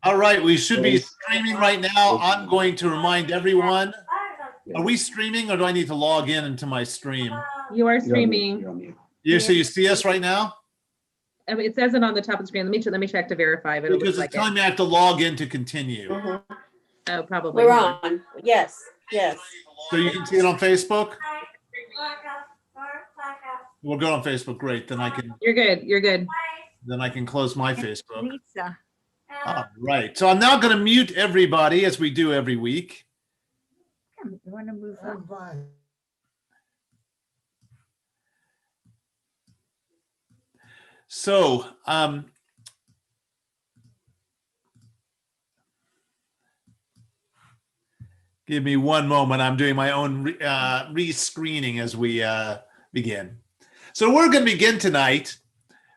All right, we should be streaming right now. I'm going to remind everyone. Are we streaming or do I need to log in into my stream? You are streaming. So you see us right now? It says it on the top of the screen. Let me check to verify. But Because it's telling me I have to log in to continue. Oh, probably. We're on. Yes. So you can see it on Facebook? We'll go on Facebook. Great. Then I can. You're good. Then I can close my Facebook. Lisa. All right. So I'm now going to mute everybody as we do every week. You want to move on? So, give me one moment. I'm doing my own re-screening as we begin. So we're going to begin tonight.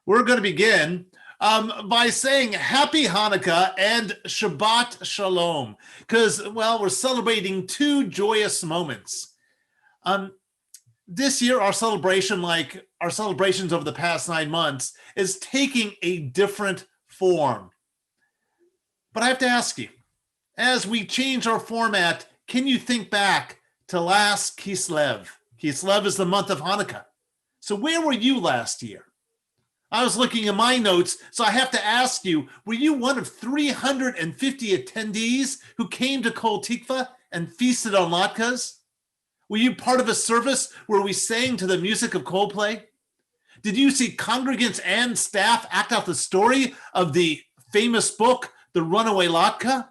We're going to begin by saying Happy Hanukkah and Shabbat Shalom, because, well, we're celebrating two joyous moments. This year, our celebration, like our celebrations over the past 9 months, is taking a different form. But I have to ask you, as we change our format, can you think back to last Kislev? Kislev is the month of Hanukkah. So where were you last year? I was looking at my notes, so I have to ask you, were you one of 350 attendees who came to Kol Tikva and feasted on latkes? Were you part of a service where we sang to the music of Coldplay? Did you see congregants and staff act out the story of the famous book, The Runaway Latke?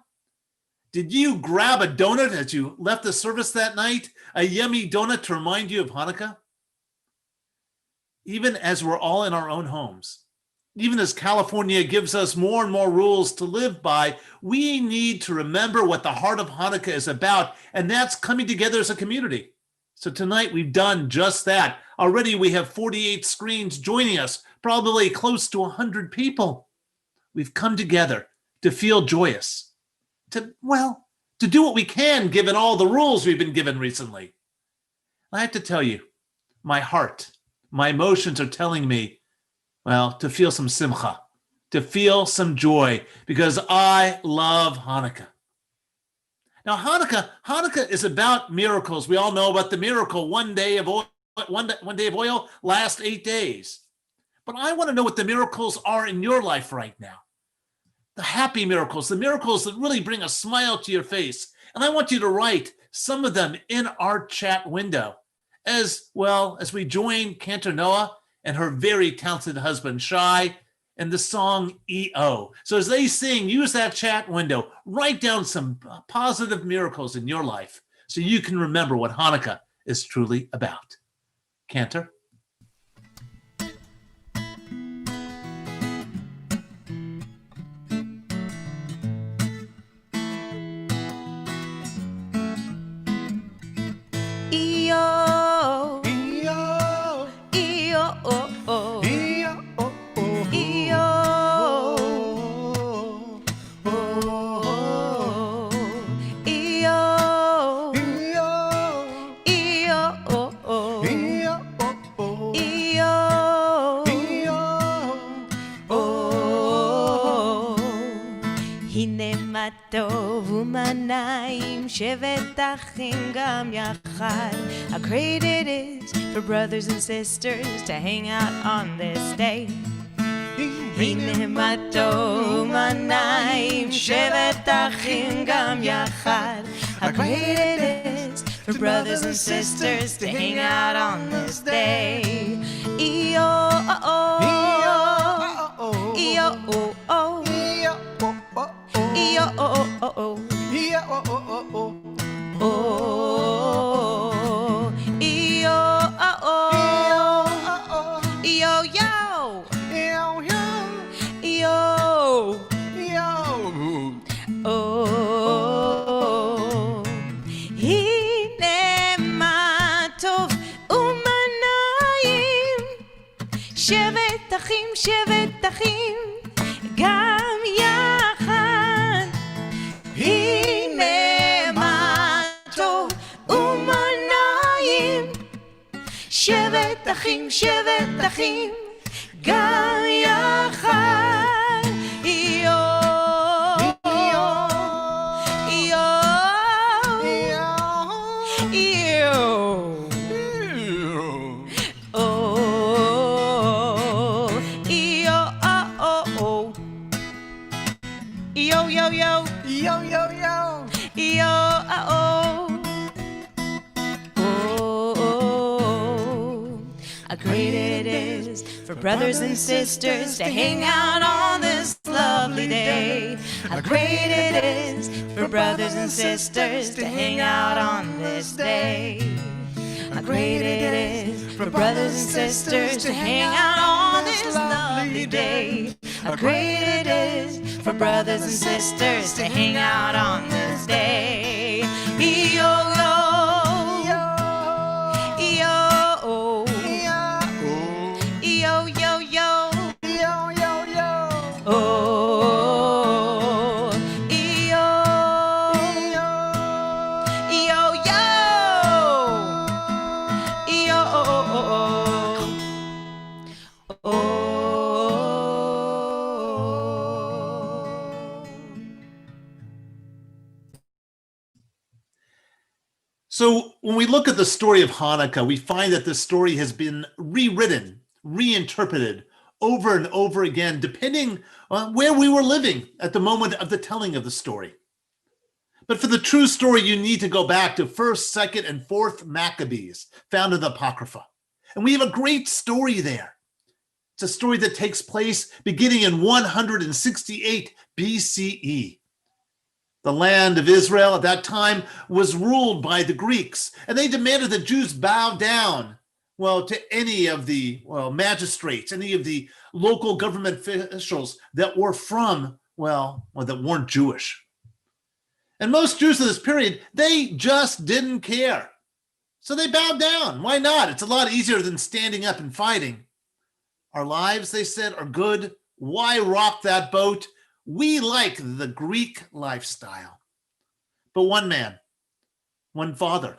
Did you grab a donut as you left the service that night? A yummy donut to remind you of Hanukkah? Even as we're all in our own homes, even as California gives us more and more rules to live by, we need to remember what the heart of Hanukkah is about, and that's coming together as a community. So tonight we've done just that. Already we have 48 screens joining us, probably close to 100 people. We've come together to feel joyous, to do what we can given all the rules we've been given recently. I have to tell you, my heart, my emotions are telling me, to feel some simcha, to feel some joy, because I love Hanukkah. Now, Hanukkah is about miracles. We all know about the miracle, one day of oil lasts 8 days. But I want to know what the miracles are in your life right now. The happy miracles, the miracles that really bring a smile to your face. And I want you to write some of them in our chat window, as well as we join Cantor Noah and her very talented husband, Shai, and the song EO. So as they sing, use that chat window, write down some positive miracles in your life so you can remember what Hanukkah is truly about. Cantor? Shevet achim gam yachad. How great it is for brothers and sisters to hang out on this day. Hine mato manayim shevet achim gam yachad. How great it is for brothers and sisters to hang out on this day. E-o, oh, oh, E-o, oh, oh, E-o, oh, oh, oh. Yeah, oh, oh, oh, oh. Oh, yo, oh, oh, yo, yo, Yo, yo, yo. oh, hine ma tov umanayim, shevet achim, gam yachad. Hine ma tov umanayim, shevet achim, gam yachad. Yo, Yo, yo, yo. Yo, yo, yo. Yo, oh. Oh, how great it is for brothers and sisters to hang out on this lovely day. How great it is for brothers and sisters to hang out on this day. How great it is for brothers and sisters to hang out on this lovely day. How great it is for brothers and sisters to hang out on this day. Yo, yo. Yo, yo, yo. Yo, yo, yo. Oh, yo, yo, yo, yo, oh. So when we look at the story of Hanukkah, we find that the story has been rewritten, reinterpreted over and over again, depending on where we were living at the moment of the telling of the story. But for the true story, you need to go back to 1st, 2nd, and 4th Maccabees, found in the Apocrypha. And we have a great story there. It's a story that takes place beginning in 168 BCE. The land of Israel at that time was ruled by the Greeks, and they demanded that Jews bow down, to any of the magistrates, any of the local government officials that were that weren't Jewish. And most Jews of this period, they just didn't care. So they bowed down. Why not? It's a lot easier than standing up and fighting. Our lives, they said, are good. Why rock that boat? We like the Greek lifestyle. But one man, one father,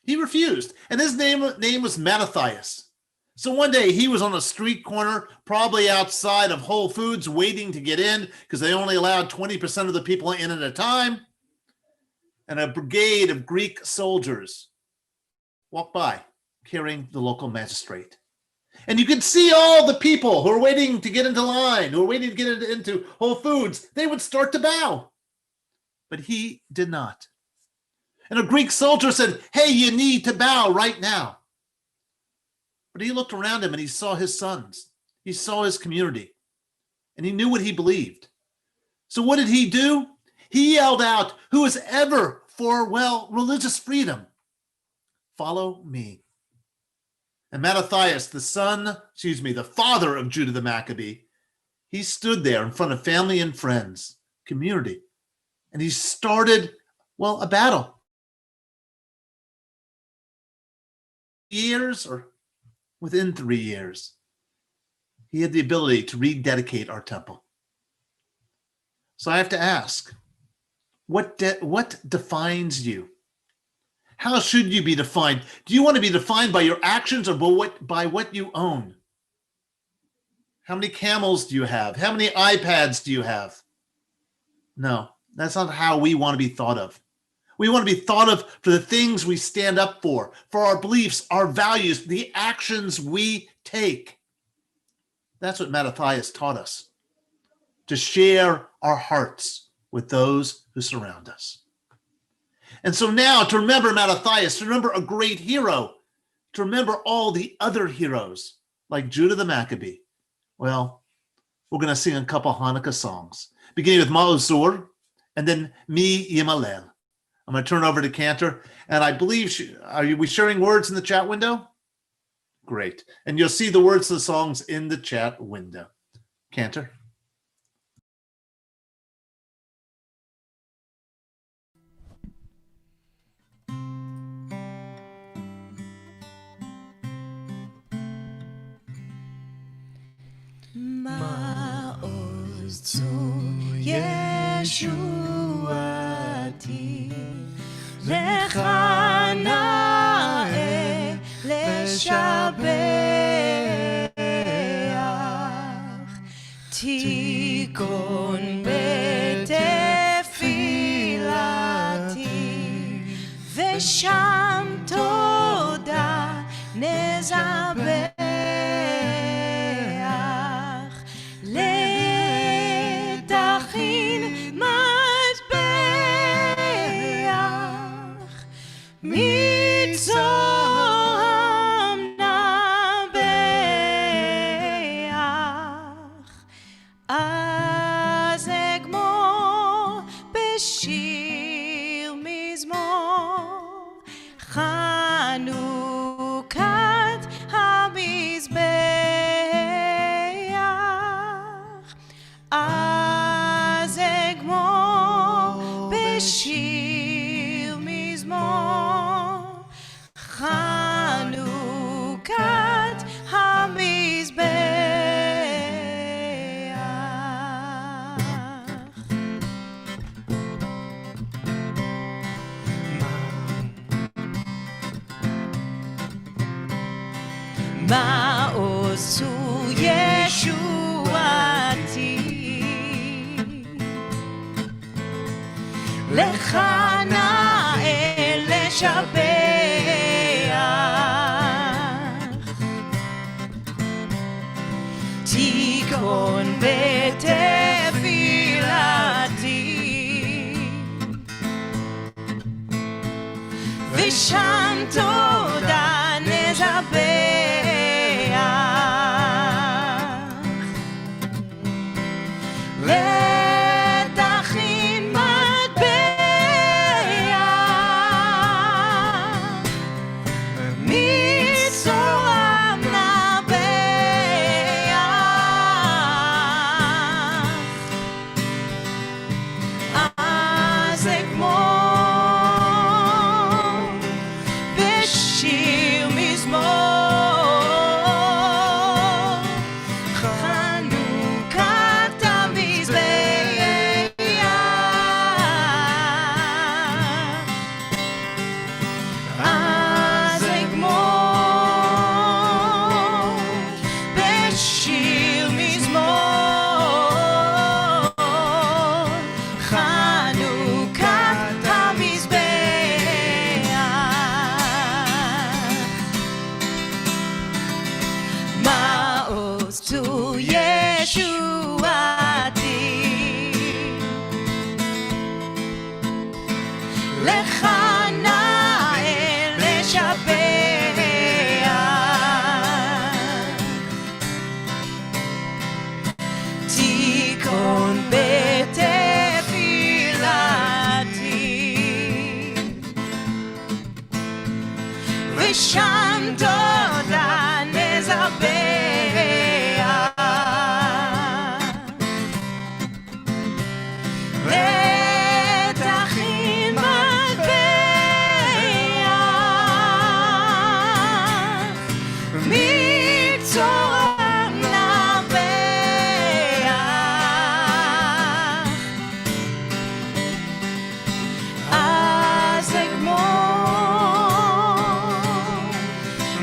he refused. And his name was Mattathias. So one day he was on a street corner, probably outside of Whole Foods, waiting to get in because they only allowed 20% of the people in at a time. And a brigade of Greek soldiers walked by carrying the local magistrate. And you could see all the people who are waiting to get into line, who are waiting to get into Whole Foods. They would start to bow. But he did not. And a Greek soldier said, "Hey, you need to bow right now." But he looked around him and he saw his sons. He saw his community. And he knew what he believed. So what did he do? He yelled out, "Who is ever for, religious freedom? Follow me." And Mattathias, the father of Judah the Maccabee, he stood there in front of family and friends, community, and he started, a battle. Years or within 3 years, he had the ability to rededicate our temple. So I have to ask, what defines you? How should you be defined? Do you want to be defined by your actions or by what you own? How many camels do you have? How many iPads do you have? No, that's not how we want to be thought of. We want to be thought of for the things we stand up for our beliefs, our values, the actions we take. That's what Mattathias taught us, to share our hearts with those who surround us. And so now, to remember Mattathias, to remember a great hero, to remember all the other heroes like Judah the Maccabee, we're going to sing a couple Hanukkah songs, beginning with Ma'ozur and then Mi Yimalel. I'm going to turn over to Cantor, and I believe, are we sharing words in the chat window? Great. And you'll see the words of the songs in the chat window. Cantor. Ma'ozur Yeshuati Lecha na'eh leshabeach Tikon betefilati Vesham toda nezabeach Letachin בשיר מזמור חנוכת המזבח אז אגמור בשיר מזמור חנוכת המזבח מה עשו ישועתי לך נאה לשבח תיכון בתפילתי ושם תודה נזבח לתכין מטבע מצורם נבח אז אגמור בשיר מזמור חנוכת המזבח אז אגמור בשיר מזמור חנוכת המזבח מה עשו ישועתי לך נאה לשבח תיכון בתפילתי ושם תודה נזבח לתכין מטבע מקצורם נבח אז אגמור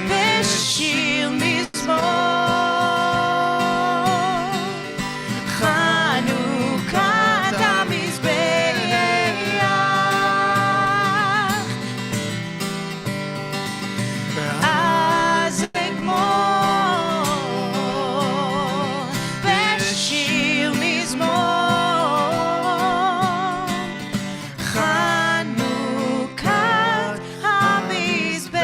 בשיר מזמור חנוכת המזבח אז אגמור בשיר מזמור חנוכת המזבח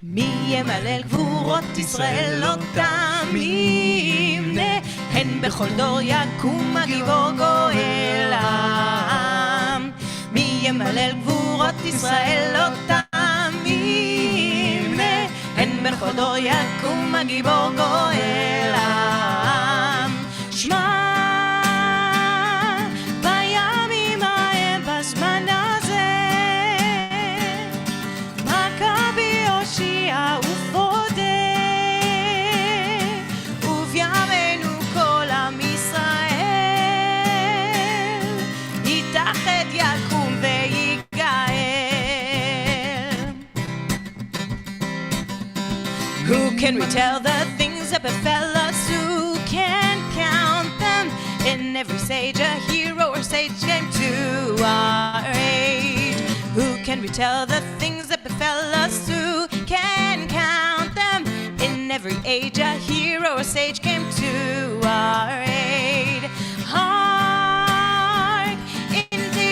מי ימלל גבורות ישראל אותם ימנה הן בכל דור יקום הגיבור גואל העם מי ימלל גבורות ישראל אותם ימנה הן בכל דור יקום הגיבור גואל העם שמע בימים ההם בזמן הזה מכבי הושיע ופודה ובימינו כל עם ישראל יתאחד יקום ויגאל Who can retell the things that befell us? Who can count them? In every sage a hero or sage came to our aid. Who can retell the things that befell us? Who can count them? In every age a hero or sage came to our aid. Hark in the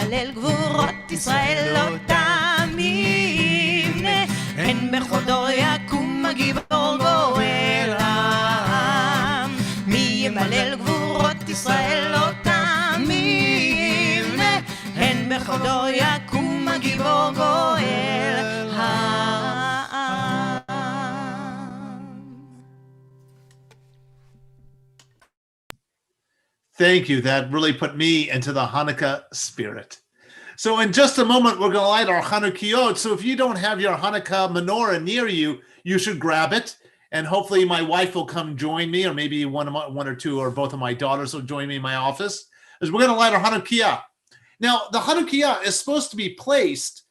ימלל גבורות ישראל לא תמים, הן בכבודו יקום הגיבור גואל עם. מי ימלל גבורות ישראל לא תמים, הן בכבודו יקום הגיבור גואל העם. Thank you. That really put me into the Hanukkah spirit. So in just a moment, we're going to light our Hanukkahot. So if you don't have your Hanukkah menorah near you, you should grab it. And hopefully my wife will come join me, or maybe one or two or both of my daughters will join me in my office, as we're going to light our Hanukkah. Now, the Hanukkah is supposed to be placed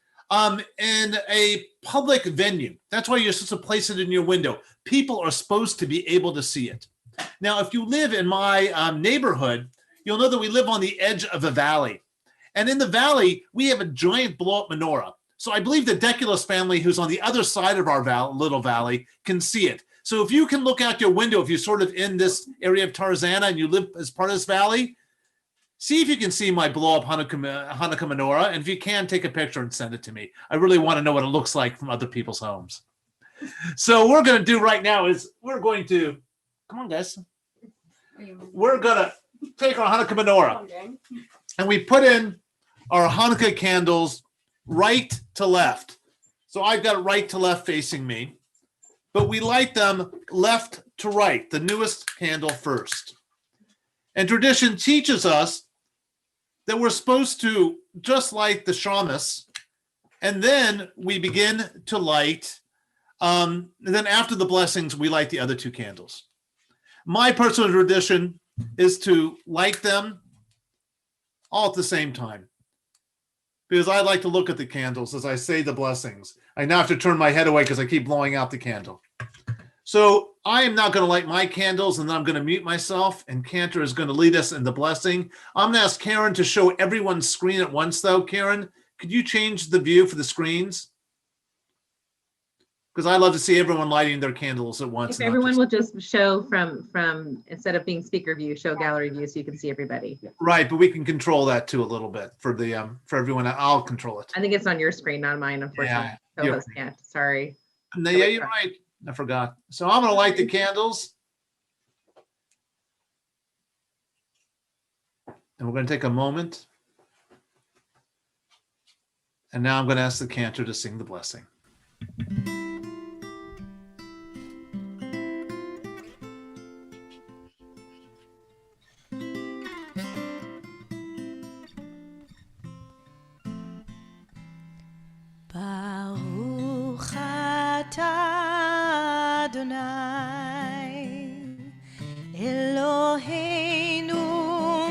in a public venue. That's why you're supposed to place it in your window. People are supposed to be able to see it. Now, if you live in my neighborhood, you'll know that we live on the edge of a valley. And in the valley, we have a giant blow-up menorah. So I believe the Deculus family, who's on the other side of our little valley, can see it. So if you can look out your window, if you're sort of in this area of Tarzana and you live as part of this valley, see if you can see my blow-up Hanukkah menorah. And if you can, take a picture and send it to me. I really want to know what it looks like from other people's homes. So what we're going to do right now is we're going to, come on, guys. We're going to take our Hanukkah menorah and we put in our Hanukkah candles right to left. So I've got it right to left facing me, but we light them left to right, the newest candle first. And tradition teaches us that we're supposed to just light the shamas, and then we begin to light, and then after the blessings, we light the other two candles. My personal tradition is to light them all at the same time, because I like to look at the candles as I say the blessings. I now have to turn my head away because I keep blowing out the candle. So I am not going to light my candles, and then I'm going to mute myself, and Cantor is going to lead us in the blessing. I'm going to ask Karen to show everyone's screen at once, though. Karen, could you change the view for the screens? Because I love to see everyone lighting their candles at once. If everyone will just show from instead of being speaker view, show gallery view so you can see everybody. Right, but we can control that too a little bit for the for everyone. I'll control it. I think it's on your screen, not mine, unfortunately. Yeah, Co-host can't. Sorry. No, yeah, you're right. I forgot. So I'm going to light the candles. And we're going to take a moment. And now I'm going to ask the Cantor to sing the blessing. Baruch atah Adonai Eloheinu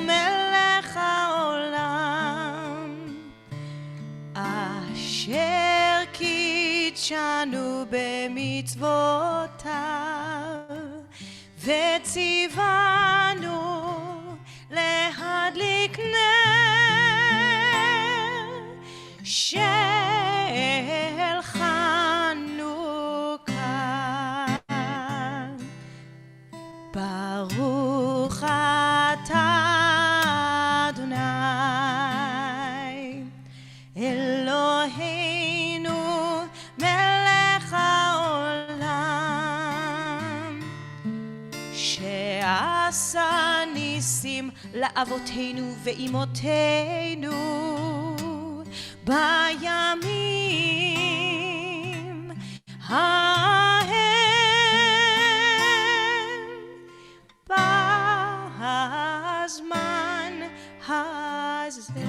melech haolam asher kitshanu b'mitzvotav v'tzivanu lehadlik ner shel Chanukah. Baruch atah Adonai Eloheinu melech haolam she'asa nisim la'avotenu ve'imotenu בימים ההם בזמן הזה.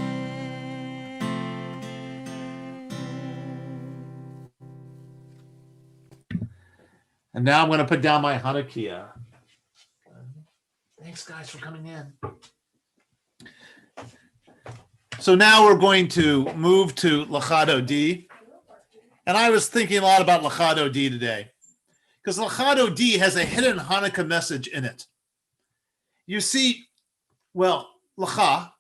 And now I'm going to put down my Hanukkah. Thanks, guys, for coming in. So now we're going to move to Lachado D. And I was thinking a lot about Lachado D today, because Lachado D has a hidden Hanukkah message in it. You see, well, Lacha,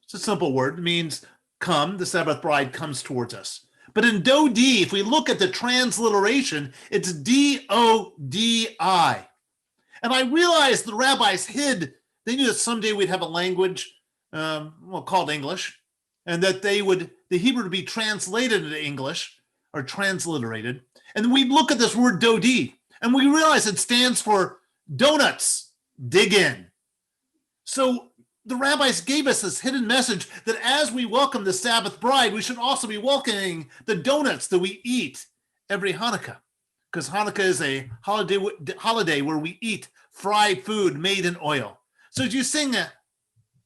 it's a simple word, it means come, the Sabbath bride comes towards us. But in Dodi, if we look at the transliteration, it's D-O-D-I. And I realized the rabbis hid, they knew that someday we'd have a language, called English. and that the Hebrew would be translated into English or transliterated. And we look at this word dodi, and we realize it stands for donuts, dig in. So the rabbis gave us this hidden message that as we welcome the Sabbath bride, we should also be welcoming the donuts that we eat every Hanukkah, because Hanukkah is a holiday where we eat fried food made in oil. So as you sing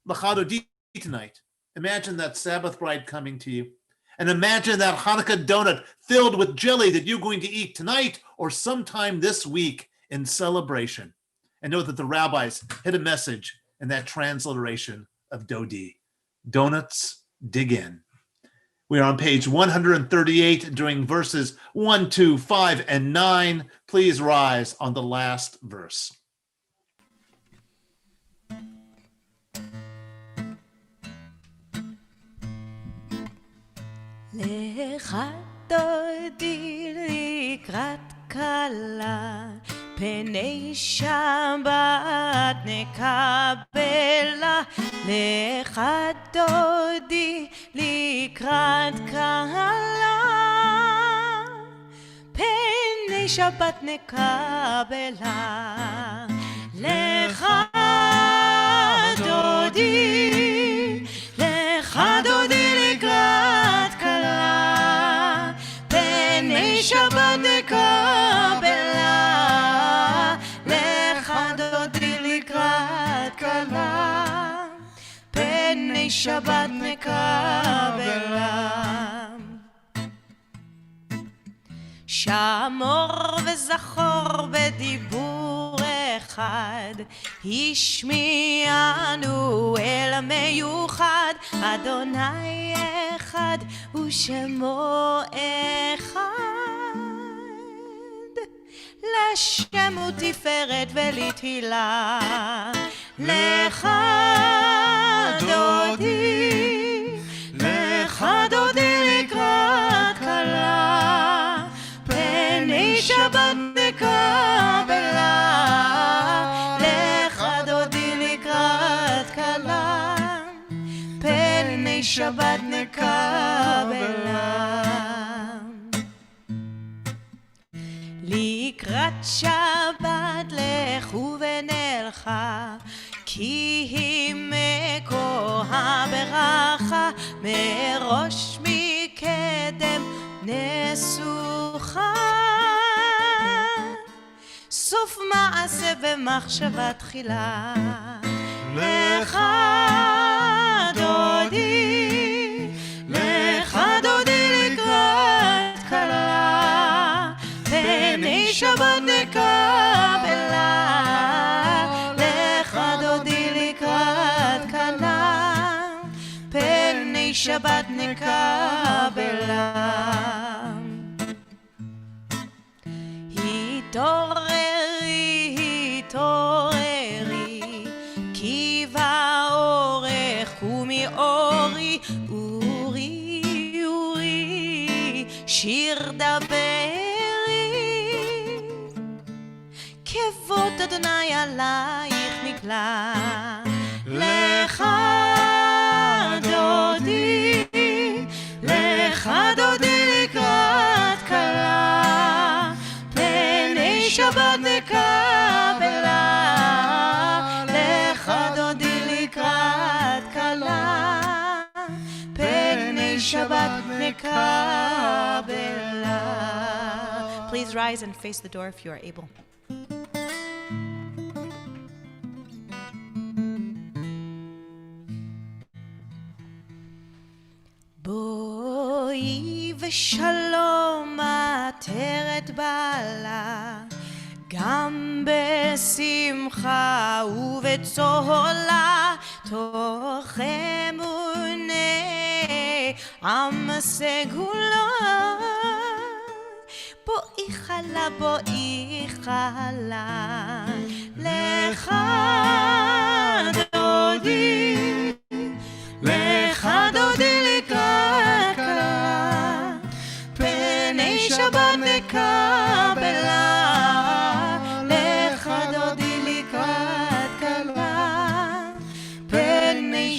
Lecha Dodi tonight, imagine that Sabbath bride coming to you, and imagine that Hanukkah donut filled with jelly that you're going to eat tonight or sometime this week in celebration. And know that the rabbis hid a message in that transliteration of Dodi. Donuts, dig in. We are on page 138 during verses 1, 2, 5, and 9. Please rise on the last verse. לך דודי לקראת כלה, פני שבת נקבלה. לך דודי לקראת כלה, פני שבת נקבלה. לך דודי, לך דודי לקראת כלה, פני שבת נקבלה. לך דודי לקראת כלה, פני שבת נקבלה. שמור וזכור בדיבור אחד, השמיענו אל המיוחד. אדוני אחד ושמו אחד, לשם ותפארת ולתהילה. לך דודי, לך דודי לקראת כלה, פני שבת נקבלה. לך דודי לקראת כלה, פני שבת נקבלה. לקראת שבת לכו ונלכה, כי היא מקור הברכה. מראש מקדם נסוכה, סוף מעשה ומחשבה תחילה. לך דודי, לך דודי לקראת כלה, פני שבת נקבלה. לך דודי לקראת כלה, פני שבת נקבלה. התעוררי, התעוררי, כי באורך ומאורי. אורי, אורי, שיר דברי, כבוד אדוני עלייך נגלה. לך דודי, לך דודי לקראת כלה, פני שבת נקבלה. לך דודי לקראת כלה, פני שבת נקבלה. Please rise and face the door if you are able. בואי ושלום עטרת בעלה, גם בשמחה ובצהלה, תוך אמוני עם סגולה. בואי חלה, בואי חלה, לך דודי, לך דודי לקראת כלה, פני שבת נקבלה. לך דודי לקראת כלה, פני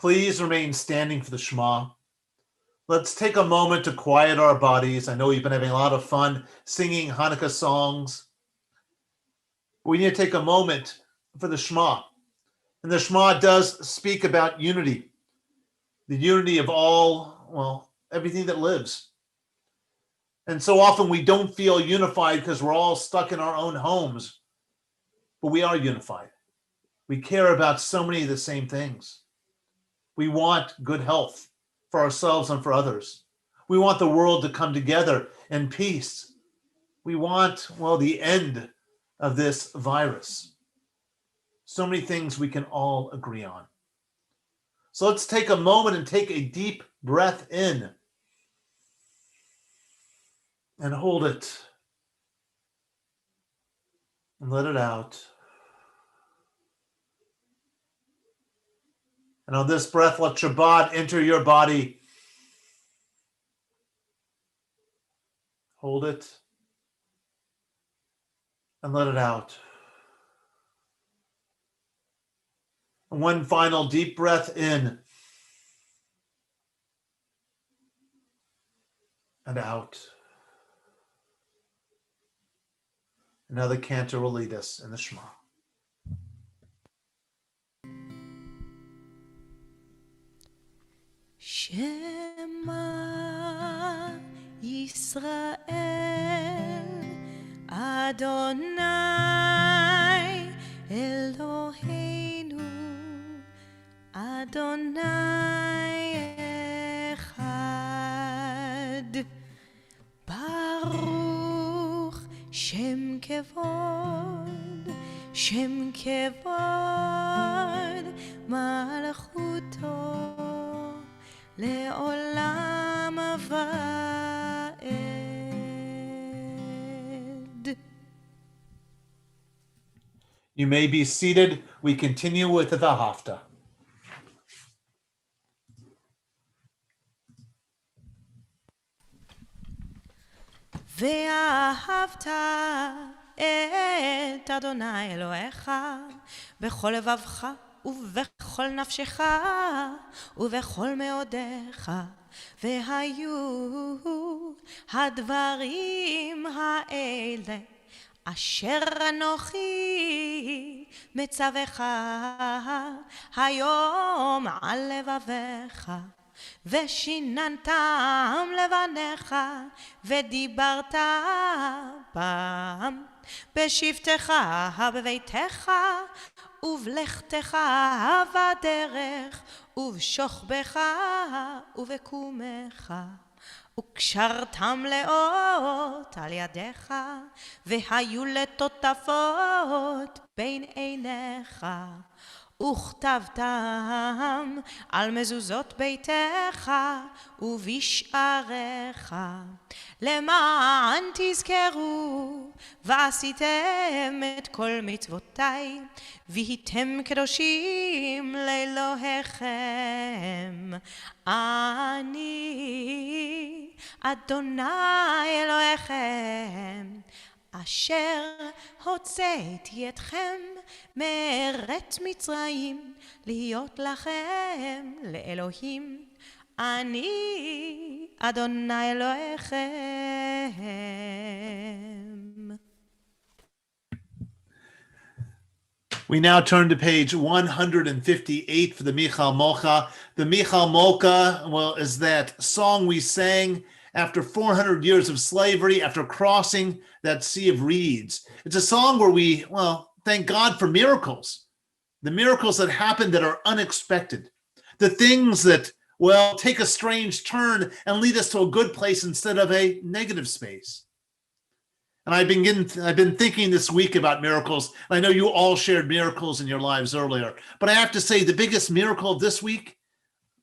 Please remain standing for the Shema. Let's take a moment to quiet our bodies. I know we've been having a lot of fun singing Hanukkah songs. We need to take a moment for the Shema. And the Shema does speak about unity, the unity of everything that lives. And so often we don't feel unified because we're all stuck in our own homes, but we are unified. We care about so many of the same things. We want good health for ourselves and for others. We want the world to come together in peace. We want, the end of this virus. So many things we can all agree on. So let's take a moment and take a deep breath in and hold it and let it out. And on this breath, let Shabbat enter your body. Hold it and let it out. And one final deep breath in and out. And now the Cantor will lead us in the Shema. Shema Yisrael Adonai Eloheinu Adonai Echad Baruch Shem Kevod Malchuto Le'olam Vaed. You may be seated. We continue with the Haftarah. ואהבת את אדוני אלוהיך בכל לבבך ובכל נפשך ובכל מאודיך, והיו הדברים האלה אשר אנוכי מצווך היום על לבביך, ושיננתם לבניך, ודיברת בם בשבתך בביתך ובלכתך בדרך ובשוכבך ובקומך, וקשרתם לאות על ידיך, והיו לטוטפות בין עיניך, וכתבתם על מזוזות ביתך ובשעריך, למען תזכרו ועשיתם את כל מצוותיי, והייתם קדושים לאלוהיכם. אני אדוני אלוהיכם, אשר הוצאתי אתכם מארץ מצרים, להיות לכם לאלוהים. אני אדוני אלוהיכם. We now turn to page 158 for the Michal Molcha. The Michal Molcha, is that song we sang after 400 years of slavery, after crossing that sea of reeds. It's a song where we, thank God for miracles. The miracles that happen that are unexpected. The things that, take a strange turn and lead us to a good place instead of a negative space. And I've been thinking this week about miracles. And I know you all shared miracles in your lives earlier, but I have to say the biggest miracle of this week,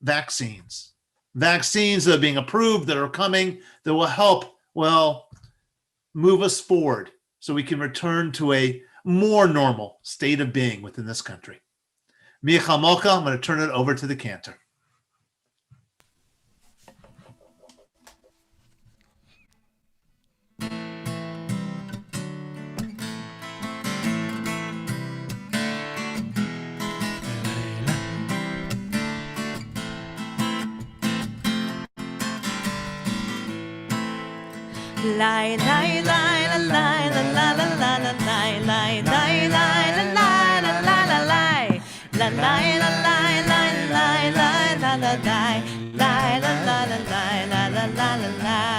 vaccines. Vaccines that are being approved, that are coming, that will help, move us forward so we can return to a more normal state of being within this country. Michal Molcha, I'm going to turn it over to the Cantor. Lie, lie, lie, la, lie, la, la, la, la, la, lie, lie, lie, lie, la, lie, la, la, la, lie. La, lie, la, lie, lie, lie, lie, la, la, lie. Lie, la, la, la, lie, la, la, la, la, lie.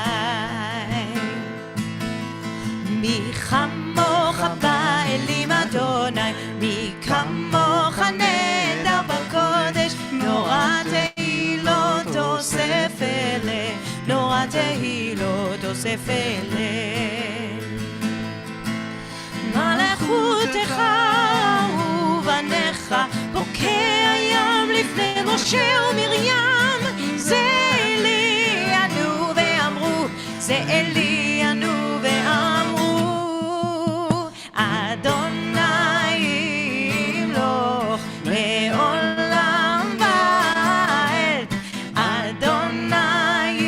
מי כמוך באלים אדוני, מי כמוך נהדר בקודש, נורא תהילות אוסף אלה, נורא תהילות אוסף אלה. מלכותך ובניך, בוקע ים לפני משה ומרים, זה אלי ענו ואמרו, זה אלי ענו ואמרו, אדוני ימלוך לעולם ועד, אדוני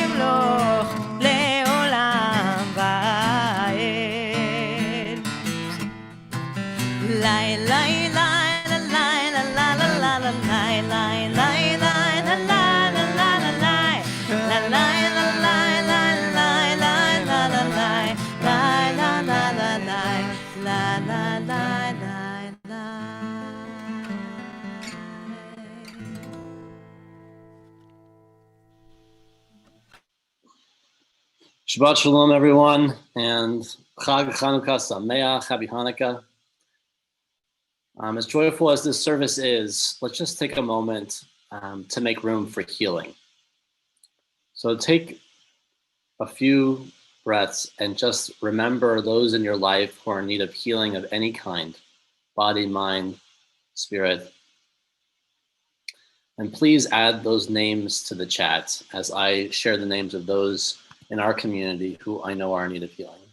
ימלוך לעולם ועד. לי לי לי לי לי לי לי לי לי Shabbat Shalom, everyone, and Chag Chanukah Sameach, Happy Hanukkah. As joyful as this service is, let's just take a moment to make room for healing. So take a few breaths and just remember those in your life who are in need of healing of any kind, body, mind, spirit. And please add those names to the chat as I share the names of those in our community who I know are in need of healing.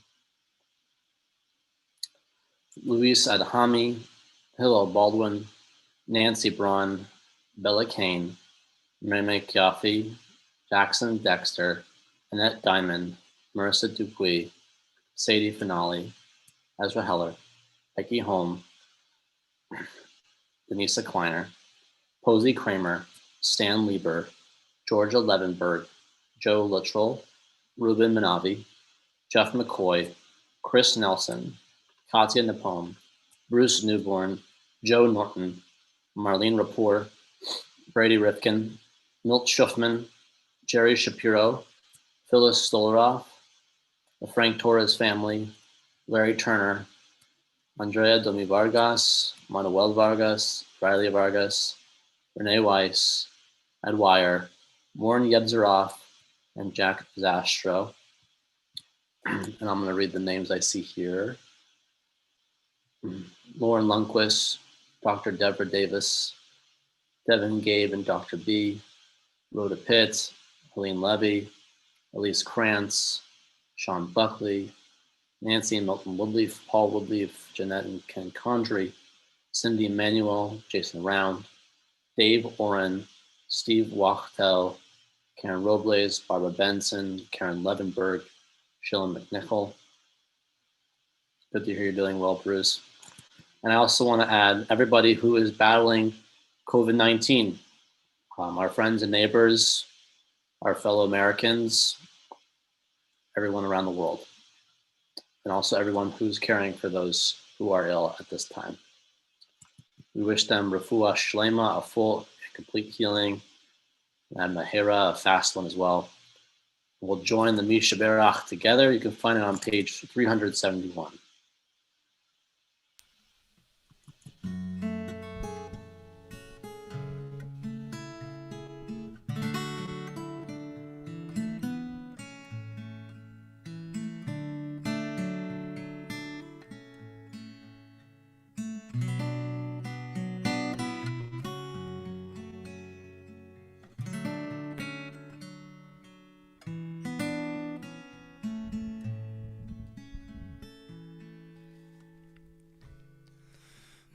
Luis Adhami, Hillel Baldwin, Nancy Braun, Bella Kane, Meme Kiafi, Jackson Dexter, Annette Diamond, Marissa Dupuis, Sadie Finale, Ezra Heller, Becky Holm, Denisa Kleiner, Posey Kramer, Stan Lieber, Georgia Levenberg, Joe Luttrell, Ruben Manavi, Jeff McCoy, Chris Nelson, Katya Napone, Bruce Newborn, Joe Norton, Marlene Rapport, Brady Rifkin, Milt Schuffman, Jerry Shapiro, Phyllis Stolaroff, the Frank Torres family, Larry Turner, Andrea Domi Vargas, Manuel Vargas, Riley Vargas, Renee Weiss, Ed Wire, Warren Yebzeroff, and Jack Zastro. And I'm going to read the names I see here. Lauren Lundquist, Dr. Deborah Davis, Devin Gabe and Dr. B, Rhoda Pitt, Helene Levy, Elise Krantz, Sean Buckley, Nancy and Milton Woodleaf, Paul Woodleaf, Jeanette and Ken Condry, Cindy Emanuel, Jason Round, Dave Oren, Steve Wachtel, Karen Robles, Barbara Benson, Karen Levenberg, Sheila McNichol. Good to hear you're doing well, Bruce. And I also want to add everybody who is battling COVID-19, our friends and neighbors, our fellow Americans, everyone around the world, and also everyone who's caring for those who are ill at this time. We wish them refuah shlema, a full and complete healing, and mahera, a fast one as well. We'll join the Misha Berach together. You can find it on page 371.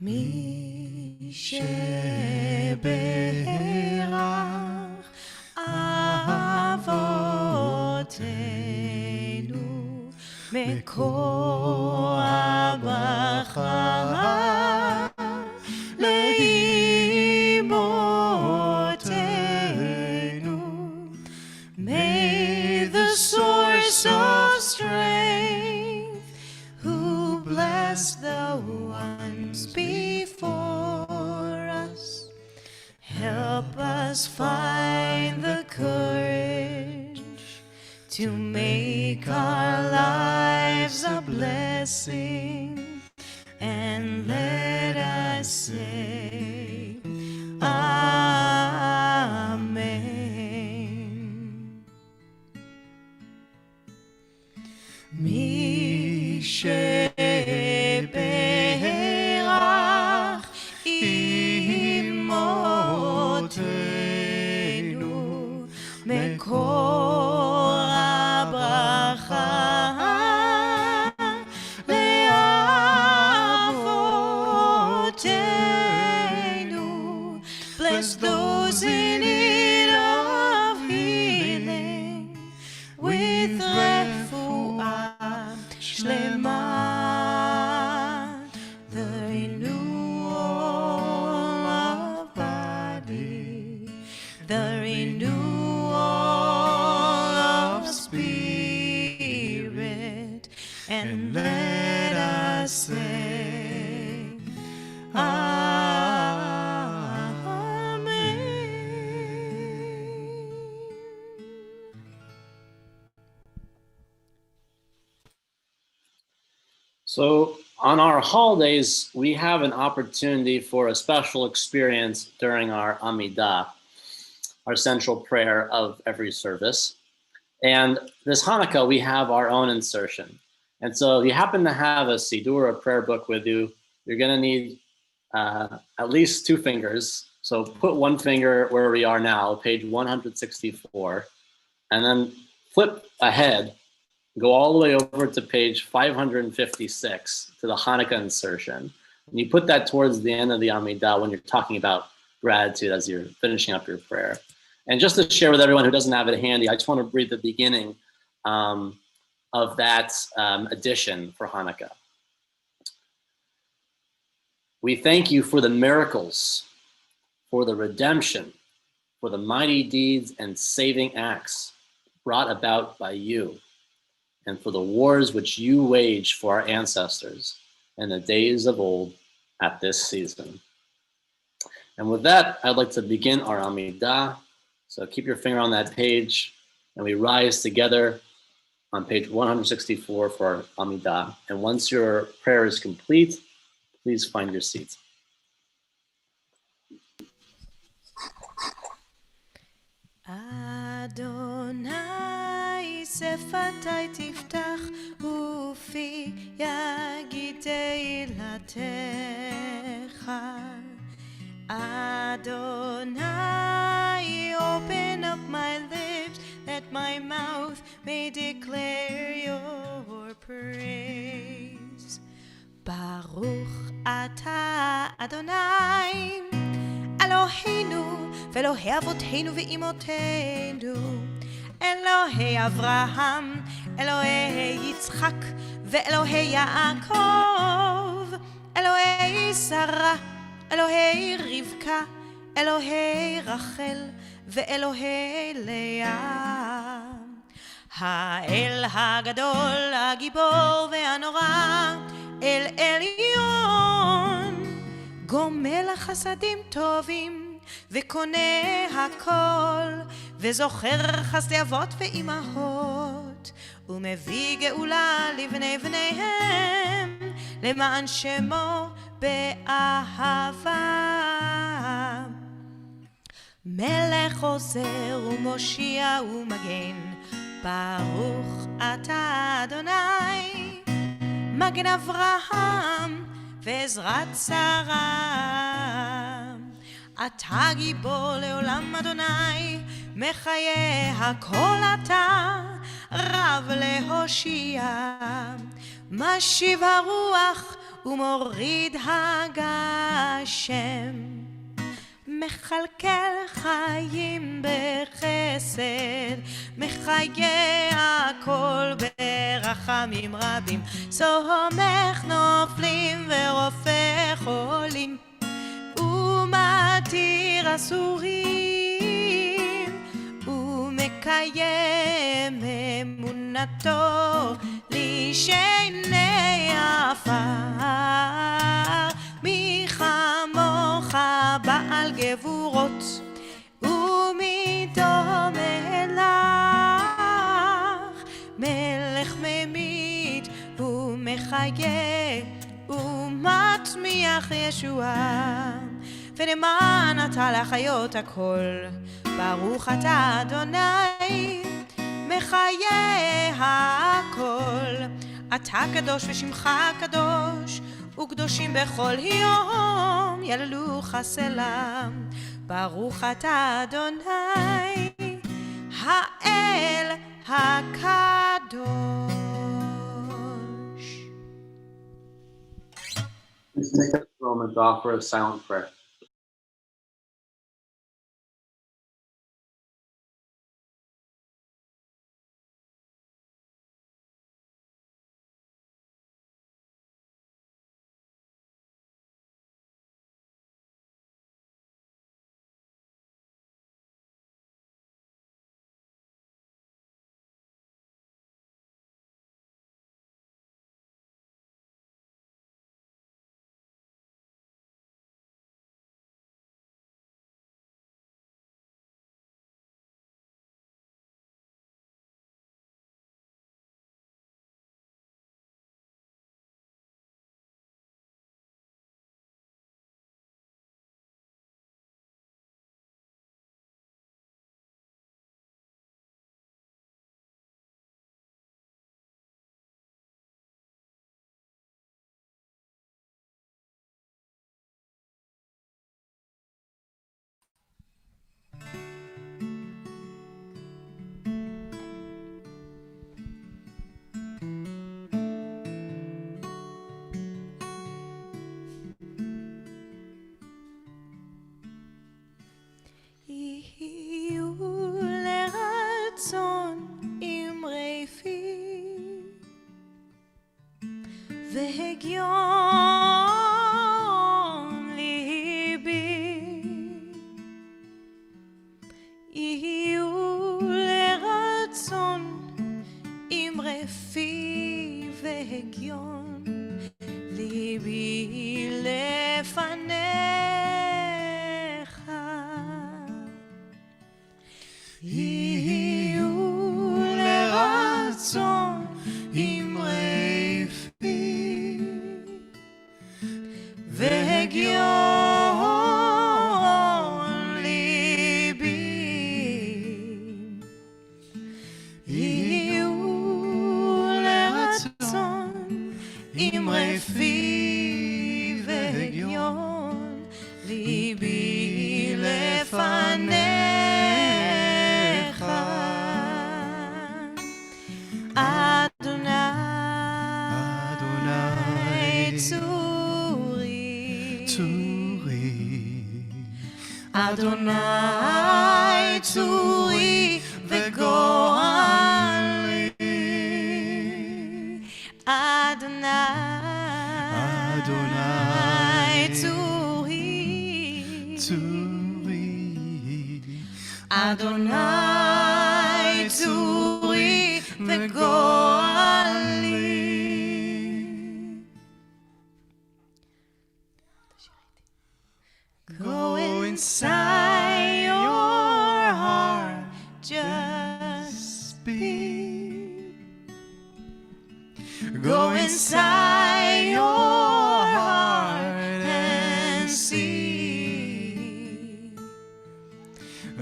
מי שברך אבותינו מכוח ברכה לאמותינו. May the source of to make our lives a blessing, and let us say, Amen. מי שברך אמותינו מקור הברכה לאבותינו. Bless those in need of healing with רפואה שלמה, the renewal of body, the renewal of spirit, and let us say, Amen. So on our holidays, we have an opportunity for a special experience during our Amidah, our central prayer of every service. And this Hanukkah, we have our own insertion. And so if you happen to have a Siddur, a prayer book with you, you're going to need at least 2 fingers. So put one finger where we are now, page 164, and then flip ahead, go all the way over to page 556 to the Hanukkah insertion. And you put that towards the end of the Amidah when you're talking about gratitude as you're finishing up your prayer. And just to share with everyone who doesn't have it handy, I just want to read the beginning of that edition for Hanukkah. We thank you for the miracles, for the redemption, for the mighty deeds and saving acts brought about by you, and for the wars which you waged for our ancestors in the days of old at this season. And with that, I'd like to begin our Amidah. So keep your finger on that page, and we rise together on page 164 for our Amidah. And once your prayer is complete, please find your seat. Adonai שפתי תפתח ופי יגיד תהילתך. Adonai, open up my lips that my mouth may declare your praise. Baruch atah Adonai, Eloheinu ואלוהי אבותינו ואימותינו, אלוהי אברהם, אלוהי יצחק ואלוהי יעקב, אלוהי שרה, אלוהי רבקה, אלוהי רחל ואלוהי לאה. האל הגדול, הגיבור והנורא, אל עליון, גומל החסדים טובים וקונה הכל, וזוכר חסדי אבות ואימהות, ומביא גאולה לבני בניהם, למען שמו באהבה. מלך עוזר ומושיע ומגן, ברוך אתה אדוני, מגן אברהם ועזרת שרה. אתה גיבור לעולם אדוני, מחיה הכל אתה, רב להושיע, משיב הרוח ומוריד הגשם, מכלכל חיים בחסד, מחיה הכל ברחמים רבים, סומך נופלים ורופא חולים, ומתיר אסורים, ומקיים אמונתו לשני עפר. מי כמוך בעל גבורות, ומי דומה לך, מחיה ומצמיח ישועה, ולמען אתה להחיות הכל. ברוך אתה אדוני מחיה הכל. אתה קדוש ושמך קדוש, וקדושים בכל יום יללוך סלם. ברוך אתה אדוני האל הקדוש. Please take a moment to offer a silent prayer. יהיו לרצון אמרי פי והגיון ליבי, יהיו לרצון אמרי פי והגיון ליבי לפניך. יהיו לרצון אמרי פי והגיון ליבי, יהיו לרצון אמרי פי והגיון ליבי לפניך. אדוני צורי וגואלי, אדוני צורי, אדוני צורי וגואלי. Go inside your heart, just speak. Go inside your heart and see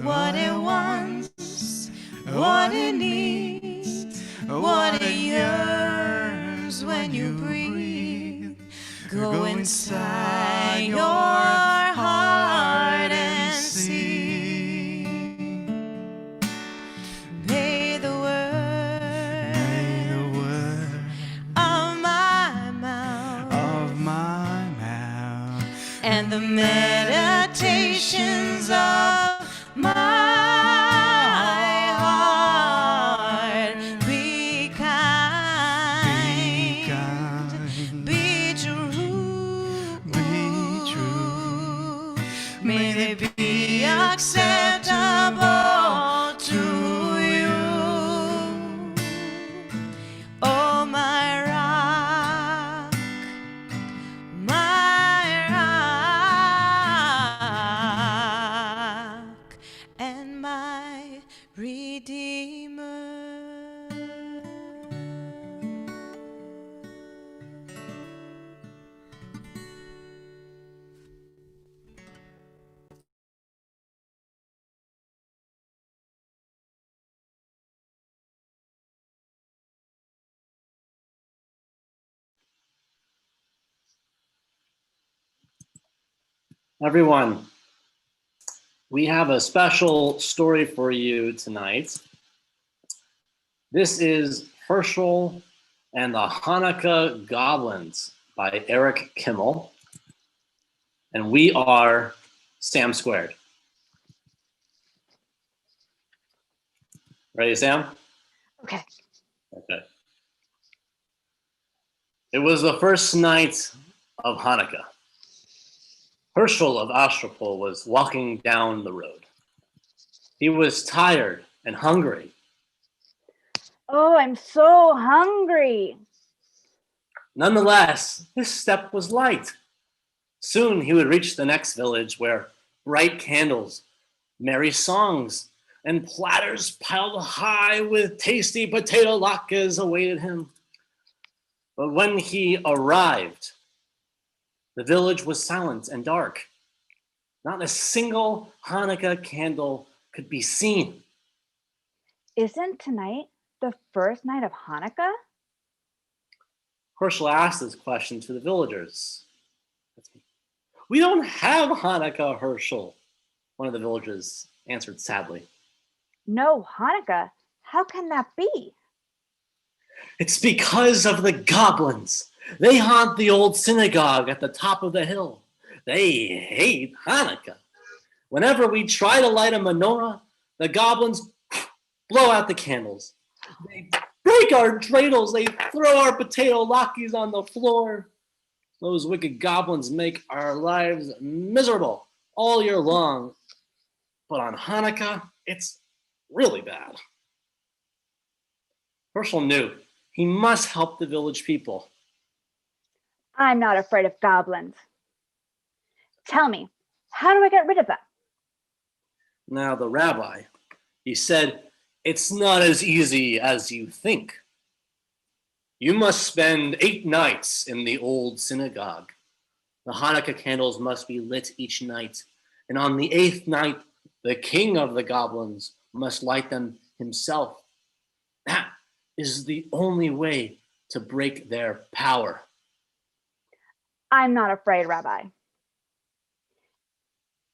what it wants, what it needs, what it yearns when you breathe. Go inside your heart and see. May the word of my mouth and the meditations of my heart be kind, be true. May they be acceptable to you, oh my rock, and my Redeemer. Everyone, we have a special story for you tonight. This is Herschel and the Hanukkah Goblins by Eric Kimmel. And we are Sam Squared. Ready, Sam? Okay. Okay. It was the first night of Hanukkah. Herschel of Astropol was walking down the road. He was tired and hungry. Oh, I'm so hungry. Nonetheless, his step was light. Soon he would reach the next village where bright candles, merry songs, and platters piled high with tasty potato latkes awaited him. But when he arrived, the village was silent and dark. Not a single Hanukkah candle could be seen. Isn't tonight the first night of Hanukkah? Herschel asked this question to the villagers. We don't have Hanukkah, Herschel, one of the villagers answered sadly. No Hanukkah? How can that be? It's because of the goblins. They haunt the old synagogue at the top of the hill. They hate Hanukkah. Whenever we try to light a menorah, the goblins blow out the candles. They break our dreidels. They throw our potato latkes on the floor. Those wicked goblins make our lives miserable all year long. But on Hanukkah, it's really bad. Herschel knew he must help the village people. I'm not afraid of goblins. Tell me, how do I get rid of them? Now the rabbi, he said, it's not as easy as you think. You must spend 8 nights in the old synagogue. The Hanukkah candles must be lit each night. And on the 8th night, the king of the goblins must light them himself. That is the only way to break their power. I'm not afraid, Rabbi.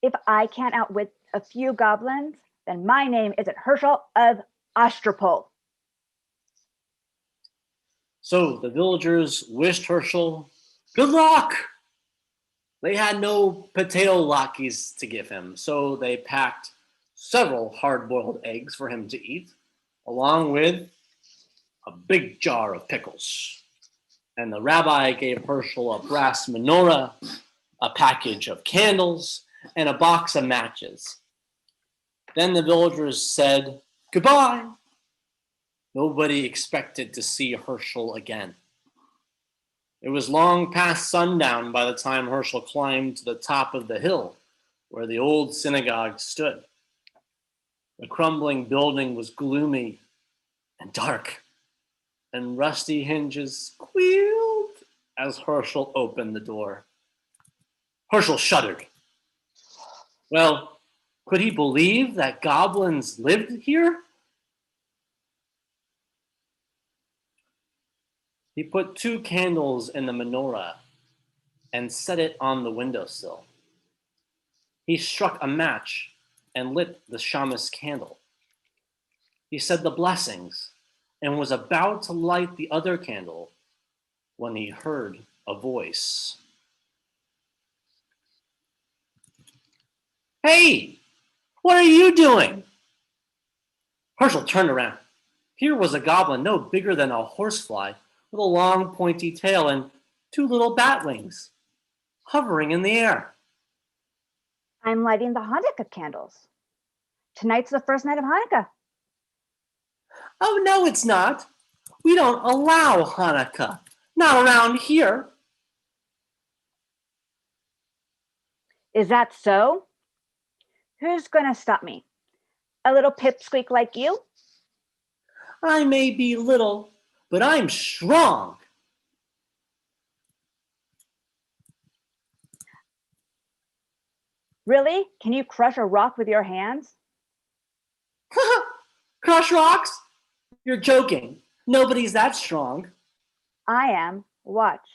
If I can't outwit a few goblins, then my name isn't Herschel of Astropol. So the villagers wished Herschel good luck. They had no potato latkes to give him, so they packed several hard-boiled eggs for him to eat, along with a big jar of pickles. And the rabbi gave Herschel a brass menorah, a package of candles, and a box of matches. Then the villagers said goodbye. Nobody expected to see Herschel again. It was long past sundown by the time Herschel climbed to the top of the hill where the old synagogue stood. The crumbling building was gloomy and dark, and rusty hinges squealed as Herschel opened the door. Herschel shuddered. Well, could he believe that goblins lived here? He put 2 candles in the menorah and set it on the windowsill. He struck a match and lit the shamus candle. He said the blessings and was about to light the other candle when he heard a voice. Hey, what are you doing? Herschel turned around. Here was a goblin no bigger than a horsefly, with a long pointy tail and 2 little bat wings, hovering in the air. I'm lighting the Hanukkah candles. Tonight's the first night of Hanukkah. Oh, no, it's not. We don't allow Hanukkah. Not around here. Is that so? Who's going to stop me? A little pipsqueak like you? I may be little, but I'm strong. Really? Can you crush a rock with your hands? Crush rocks? You're joking. Nobody's that strong. I am. Watch.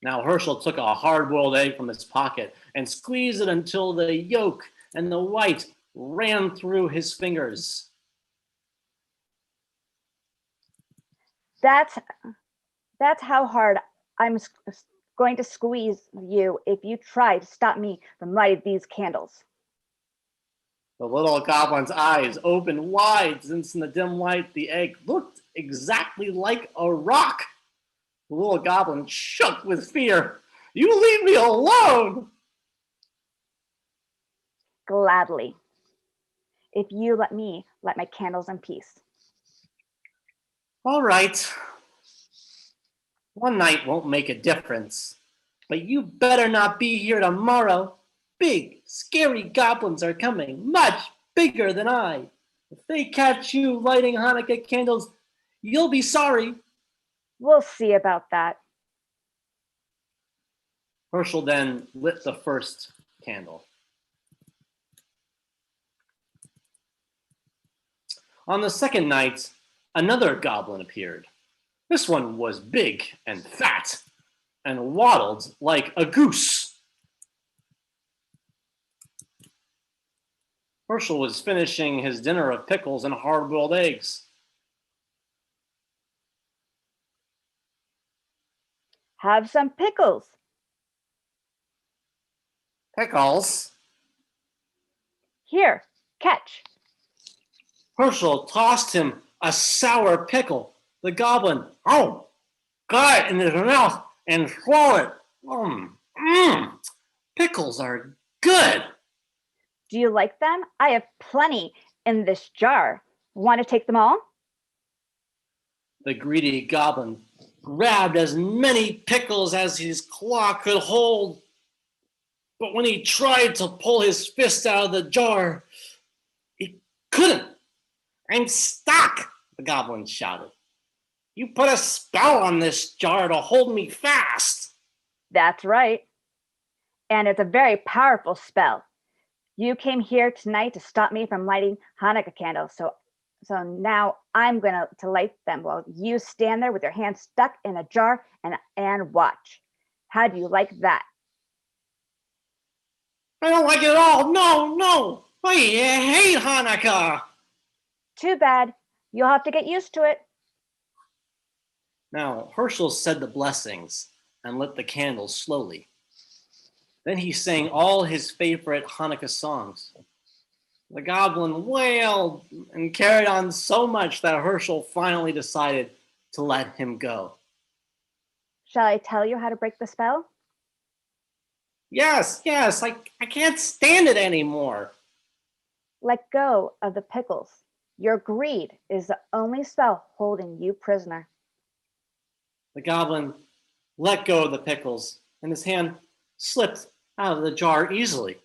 Now Herschel took a hard-boiled egg from his pocket and squeezed it until the yolk and the white ran through his fingers. That's how hard I'm going to squeeze you if you try to stop me from lighting these candles. The little goblin's eyes opened wide, since in the dim light the egg looked exactly like a rock. The little goblin shook with fear. "You leave me alone!" Gladly, if you let me light my candles in peace. All right. One night won't make a difference, but you better not be here tomorrow. Big, scary goblins are coming, much bigger than I. If they catch you lighting Hanukkah candles, you'll be sorry. We'll see about that. Herschel then lit the first candle. On the second night, another goblin appeared. This one was big and fat and waddled like a goose. Herschel was finishing his dinner of pickles and hard-boiled eggs. Have some pickles. Pickles? Here, catch. Herschel tossed him a sour pickle. The goblin, got it in his mouth and swallowed it. Pickles are good. Do you like them? I have plenty in this jar. Want to take them all? The greedy goblin grabbed as many pickles as his claw could hold. But when he tried to pull his fist out of the jar, he couldn't. "I'm stuck," the goblin shouted. "You put a spell on this jar to hold me fast." That's right. And it's a very powerful spell. You came here tonight to stop me from lighting Hanukkah candles. So now I'm going to light them while you stand there with your hands stuck in a jar and watch. How do you like that? "I don't like it at all. No. I hate Hanukkah." Too bad. You'll have to get used to it. Now Herschel said the blessings and lit the candles slowly. Then he sang all his favorite Hanukkah songs. The goblin wailed and carried on so much that Herschel finally decided to let him go. Shall I tell you how to break the spell? Yes, I can't stand it anymore. Let go of the pickles. Your greed is the only spell holding you prisoner. The goblin let go of the pickles, and his hand slipped out of the jar easily.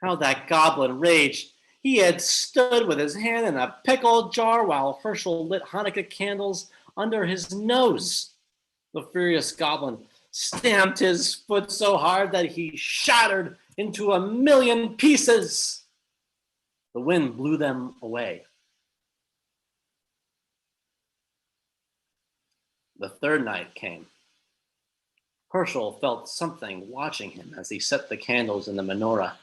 How that goblin raged. He had stood with his hand in a pickle jar while Herschel lit Hanukkah candles under his nose. The furious goblin stamped his foot so hard that he shattered into 1,000,000 pieces. The wind blew them away. The third night came. Herschel felt something watching him as he set the candles in the menorah.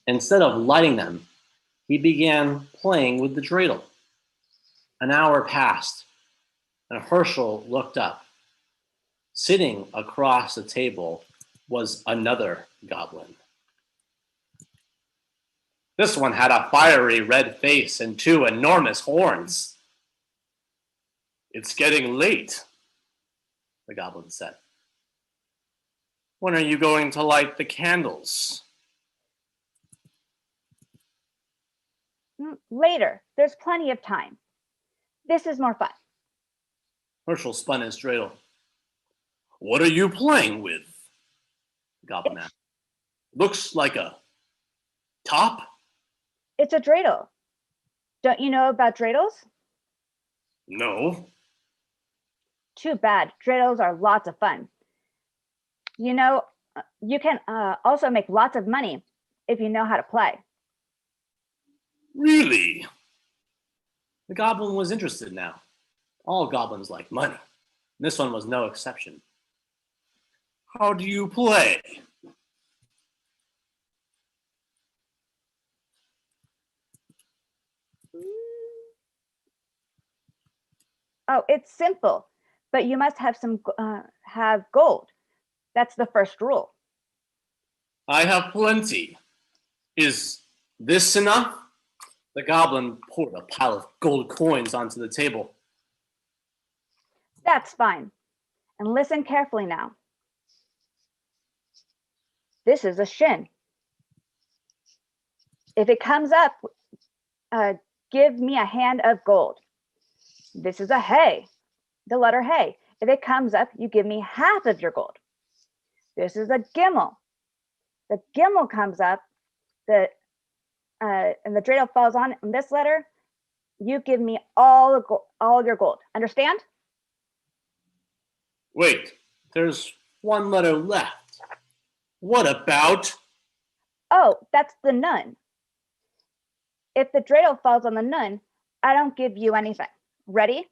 Instead of lighting them, he began playing with the dreidel. An hour passed, and Herschel looked up. Sitting across the table was another goblin. This one had a fiery red face and 2 enormous horns. "It's getting late," the goblin said. "When are you going to light the candles?" Later. There's plenty of time. This is more fun. Herschel spun his dreidel. "What are you playing with?" the goblin asked. "Looks like a top." It's a dreidel. Don't you know about dreidels? "No." Too bad. Dreidels are lots of fun. You know, you can also make lots of money if you know how to play. "Really?" The goblin was interested now. All goblins like money. This one was no exception. How do you play? Oh, it's simple, but you must have gold. That's the first rule. I have plenty. Is this enough? The goblin poured a pile of gold coins onto the table. That's fine. And listen carefully now. This is a shin. If it comes up, give me a hand of gold. This is a hey, the letter hey. If it comes up, you give me half of your gold. This is a gimel. The gimel comes up, and the dreidel falls on this letter. You give me all your gold. Understand? Wait, there's one letter left. What about? Oh, that's the nun. If the dreidel falls on the nun, I don't give you anything. Ready?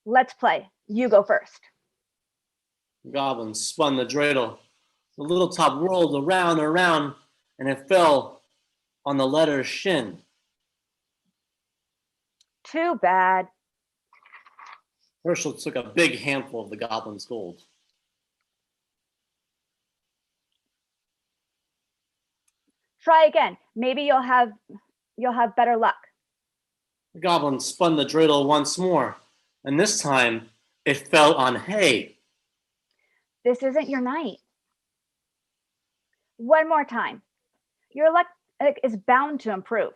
Let's play. You go first. The goblin spun the dreidel. The little top rolled around and around, and it fell on the letter shin. Too bad. Herschel took a big handful of the goblin's gold. Try again. Maybe you'll have better luck. The goblin spun the dreidel once more, and this time it fell on hay. This isn't your night. One more time. Your luck is bound to improve.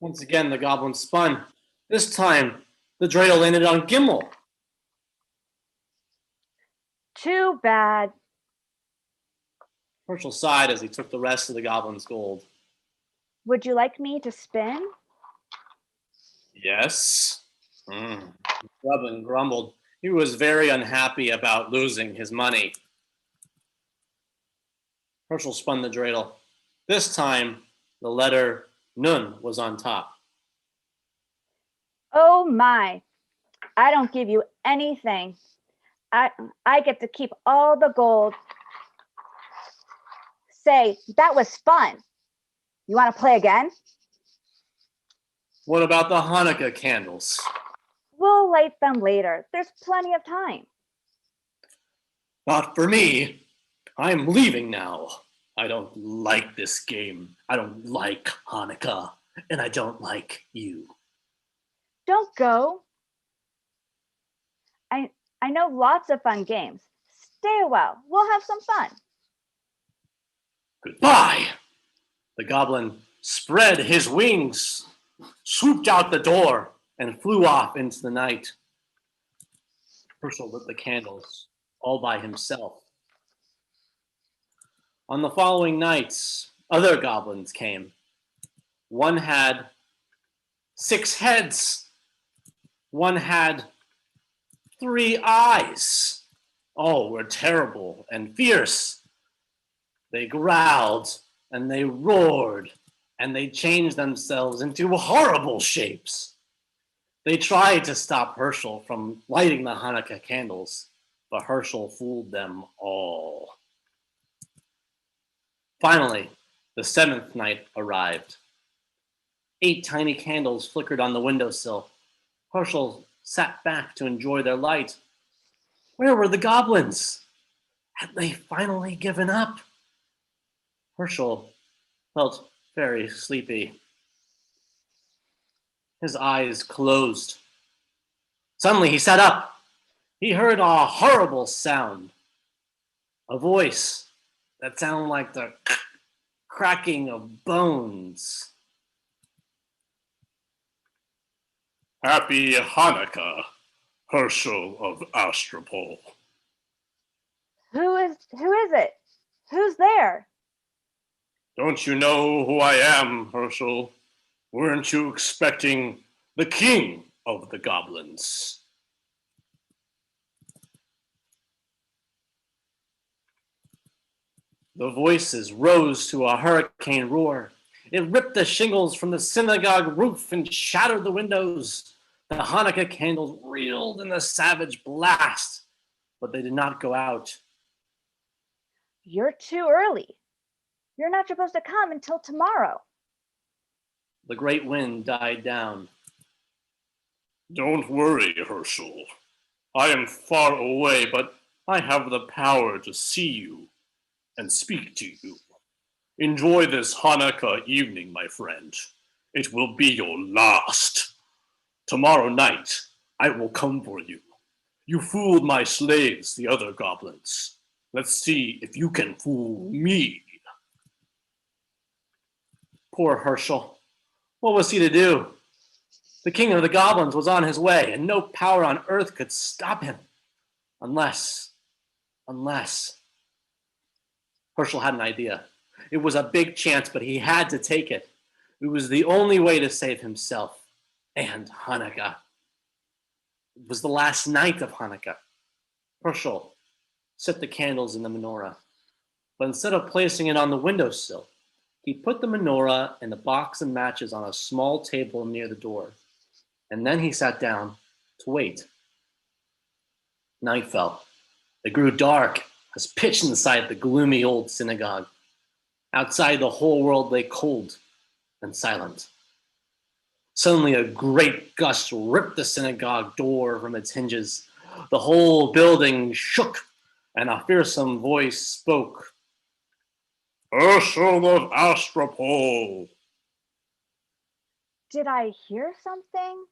Once again, the goblin spun. This time, the dreidel landed on Gimel. Too bad. Herschel sighed as he took the rest of the goblin's gold. Would you like me to spin? Yes. The goblin grumbled. He was very unhappy about losing his money. Herschel spun the dreidel. This time, the letter Nun was on top. Oh my, I don't give you anything. I get to keep all the gold. Say, that was fun. You want to play again? What about the Hanukkah candles? We'll light them later. There's plenty of time. Not for me. I'm leaving now. I don't like this game. I don't like Hanukkah. And I don't like you. Don't go. I know lots of fun games. Stay a while. We'll have some fun. Goodbye. The goblin spread his wings, swooped out the door, and flew off into the night. Herschel lit the candles all by himself. On the following nights, other goblins came. One had 6 heads. One had 3 eyes. All were terrible and fierce. They growled and they roared and they changed themselves into horrible shapes. They tried to stop Herschel from lighting the Hanukkah candles, but Herschel fooled them all. Finally, the 7th night arrived. 8 tiny candles flickered on the windowsill. Herschel sat back to enjoy their light. Where were the goblins? Had they finally given up? Herschel felt very sleepy. His eyes closed. Suddenly he sat up. He heard a horrible sound. A voice that sounded like the cracking of bones. Happy Hanukkah, Herschel of Astropol. Who is it? Who's there? Don't you know who I am, Herschel? Weren't you expecting the king of the goblins? The voices rose to a hurricane roar. It ripped the shingles from the synagogue roof and shattered the windows. The Hanukkah candles reeled in the savage blast, but they did not go out. You're too early. You're not supposed to come until tomorrow. The great wind died down. Don't worry, Herschel. I am far away, but I have the power to see you and speak to you. Enjoy this Hanukkah evening, my friend. It will be your last. Tomorrow night, I will come for you. You fooled my slaves, the other goblins. Let's see if you can fool me. Poor Herschel. What was he to do? The king of the goblins was on his way, and no power on earth could stop him. Unless. Herschel had an idea. It was a big chance, but he had to take it. It was the only way to save himself and Hanukkah. It was the last night of Hanukkah. Herschel set the candles in the menorah, but instead of placing it on the windowsill, he put the menorah and the box of matches on a small table near the door, and then he sat down to wait. Night fell. It grew dark as pitch inside the gloomy old synagogue. Outside, the whole world lay cold and silent. Suddenly, a great gust ripped the synagogue door from its hinges. The whole building shook, and a fearsome voice spoke. Herschel of Astropol. Did I hear something?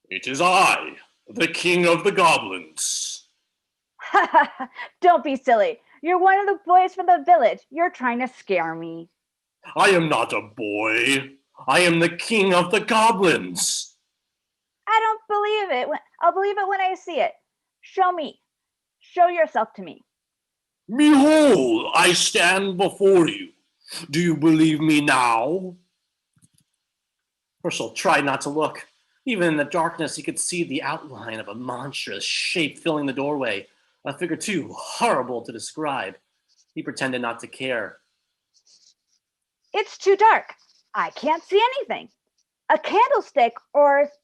It is I, the king of the goblins. Don't be silly. You're one of the boys from the village. You're trying to scare me. I am not a boy. I am the king of the goblins. I don't believe it. I'll believe it when I see it. Show me. Show yourself to me. Behold, I stand before you. Do you believe me now? Herschel tried not to look. Even in the darkness, he could see the outline of a monstrous shape filling the doorway, a figure too horrible to describe. He pretended not to care. It's too dark. I can't see anything. A candlestick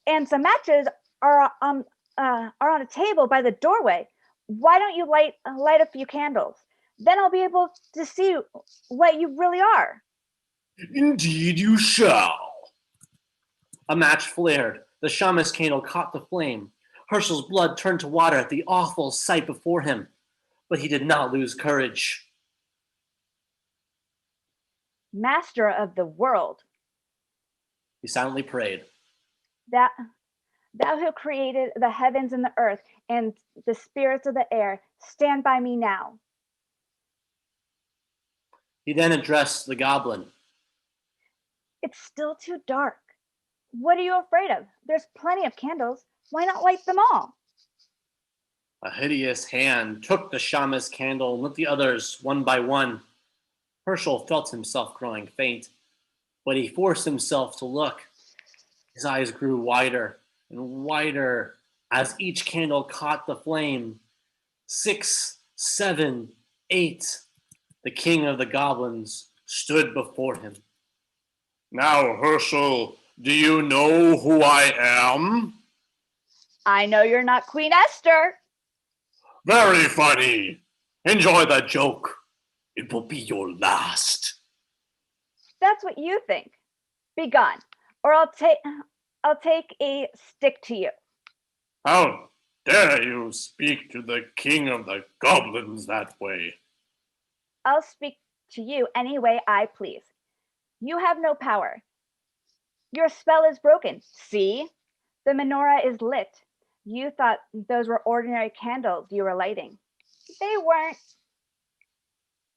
and some matches are on a table by the doorway. Why don't you light a few candles? Then I'll be able to see what you really are. Indeed you shall. A match flared. The shaman's candle caught the flame. Herschel's blood turned to water at the awful sight before him, but he did not lose courage. Master of the world, He silently prayed. thou who created the heavens and the earth and the spirits of the air, stand by me now. He then addressed the goblin. It's still too dark. What are you afraid of? There's plenty of candles. Why not light them all? A hideous hand took the shaman's candle and lit the others one by one. Herschel felt himself growing faint, but he forced himself to look. His eyes grew wider and wider as each candle caught the flame. 6, 7, 8. The king of the goblins stood before him. Now, Herschel, do you know who I am? I know you're not Queen Esther. Very funny. Enjoy the joke. It will be your last. That's what you think. Be gone, or I'll take a stick to you. How dare you speak to the king of the goblins that way? I'll speak to you any way I please. You have no power. Your spell is broken. See? The menorah is lit. You thought those were ordinary candles you were lighting. They weren't.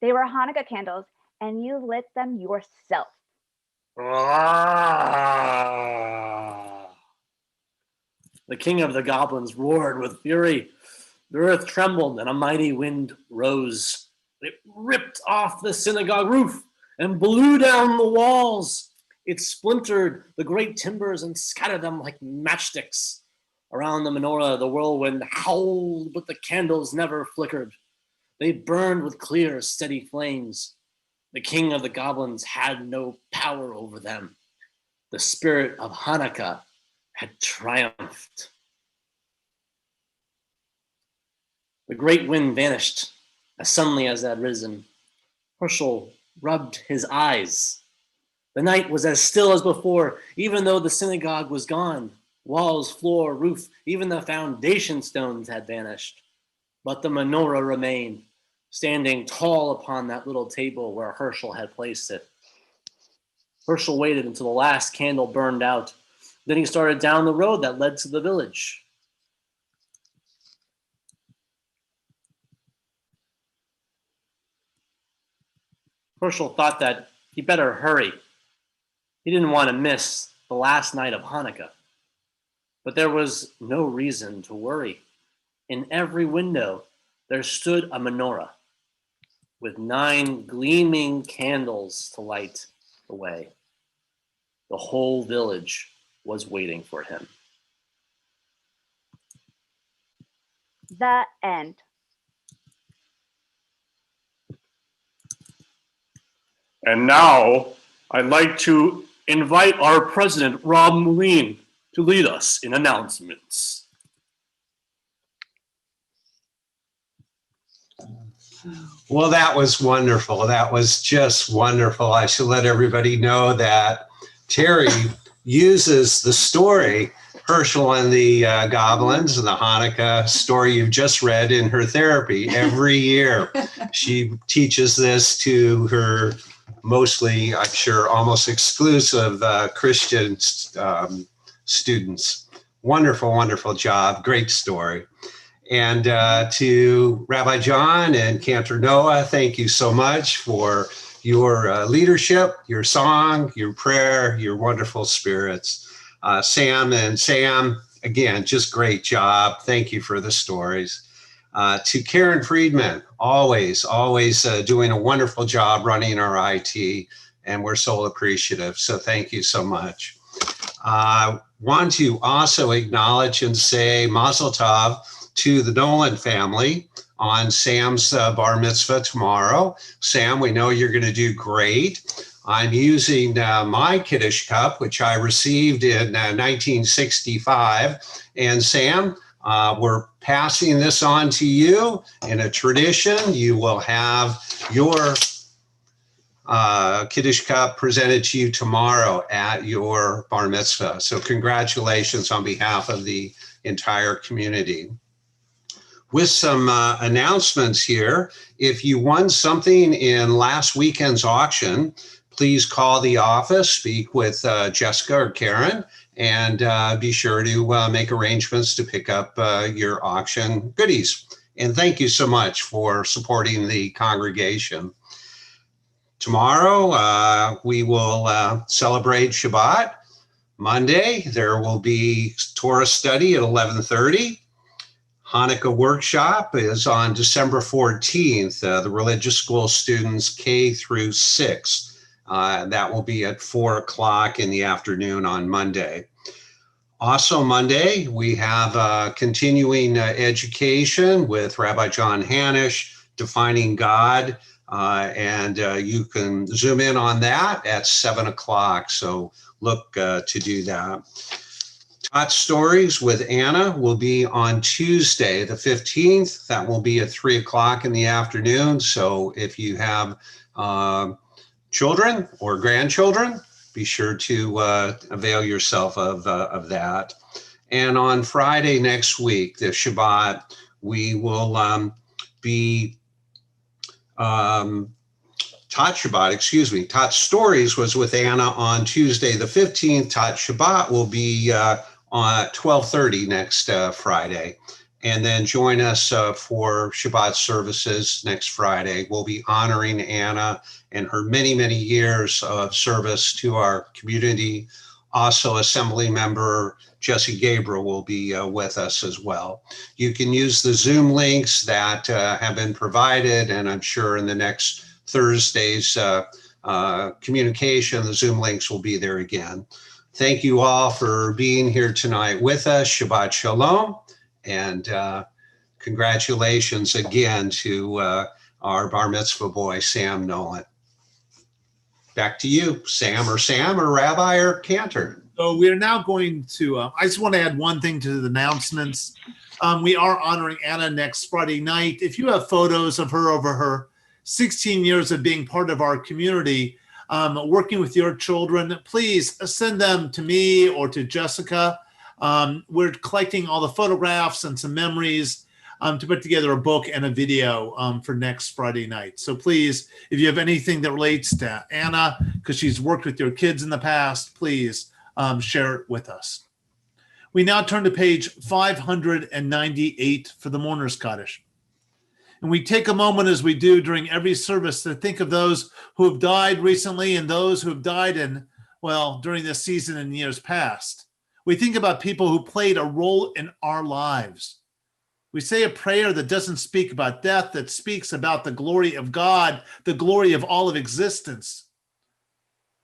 They were Hanukkah candles, and you lit them yourself. The king of the goblins roared with fury. The earth trembled and a mighty wind rose. It ripped off the synagogue roof and blew down the walls. It splintered the great timbers and scattered them like matchsticks. Around the menorah, the whirlwind howled, but the candles never flickered. They burned with clear, steady flames. The king of the goblins had no power over them. The spirit of Hanukkah had triumphed. The great wind vanished as suddenly as it had risen. Herschel rubbed his eyes. The night was as still as before, even though the synagogue was gone. Walls, floor, roof, even the foundation stones had vanished. But the menorah remained, standing tall upon that little table where Herschel had placed it. Herschel waited until the last candle burned out. Then he started down the road that led to the village. Herschel thought that he better hurry. He didn't want to miss the last night of Hanukkah. But there was no reason to worry. In every window, there stood a menorah with 9 gleaming candles to light the way. The whole village was waiting for him. The end. And now I'd like to invite our president, Rob Moulin, to lead us in announcements. Well, that was wonderful. That was just wonderful. I should let everybody know that Terry uses the story, Herschel and the Goblins, and the Hanukkah story you've just read in her therapy every year. She teaches this to her mostly, I'm sure, almost exclusive Christian students. Wonderful, wonderful job. Great story. And to Rabbi John and Cantor Noah, thank you so much for your leadership, your song, your prayer, your wonderful spirits. Sam, again, just great job. Thank you for the stories. To Karen Friedman, always doing a wonderful job running our IT, and we're so appreciative. So thank you so much. Want to also acknowledge and say Mazel Tov to the Nolan family on Sam's bar mitzvah tomorrow. Sam, we know you're going to do great. I'm using my Kiddush cup, which I received in 1965. And Sam, we're passing this on to you in a tradition. You will have your Kiddush cup presented to you tomorrow at your bar mitzvah. So congratulations on behalf of the entire community. With some announcements here, if you won something in last weekend's auction, please call the office, speak with Jessica or Karen, and be sure to make arrangements to pick up your auction goodies. And thank you so much for supporting the congregation. Tomorrow, we will celebrate Shabbat. Monday, there will be Torah study at 11:30. Hanukkah workshop is on December 14th, the religious school students K through 6. That will be at 4 o'clock in the afternoon on Monday. Also Monday, we have continuing education with Rabbi John Hanish, Defining God, and you can zoom in on that at 7 o'clock, so look to do that. Tot Stories with Anna will be on Tuesday, the 15th. That will be at 3 o'clock in the afternoon. So if you have children or grandchildren, be sure to avail yourself of that. And on Friday next week, the Shabbat, we will be Tot Stories was with Anna on Tuesday the 15th. Tot Shabbat will be on 12:30 next Friday. And then join us for Shabbat services next Friday. We'll be honoring Anna and her many, many years of service to our community. Also, Assembly member Jesse Gabriel will be with us as well. You can use the Zoom links that have been provided, and I'm sure in the next Thursday's communication, the Zoom links will be there again. Thank you all for being here tonight with us. Shabbat Shalom, and congratulations again to our bar mitzvah boy, Sam Nolan. Back to you, Sam or Rabbi or Cantor. So we're now going to, I just want to add one thing to the announcements. We are honoring Anna next Friday night. If you have photos of her over her 16 years of being part of our community, working with your children, please send them to me or to Jessica. We're collecting all the photographs and some memories to put together a book and a video for next Friday night. So please, if you have anything that relates to Anna, because she's worked with your kids in the past, please share it with us. We now turn to page 598 for the Mourner's Kaddish. And we take a moment, as we do during every service, to think of those who have died recently and those who have died during this season and years past. We think about people who played a role in our lives. We say a prayer that doesn't speak about death, that speaks about the glory of God, the glory of all of existence.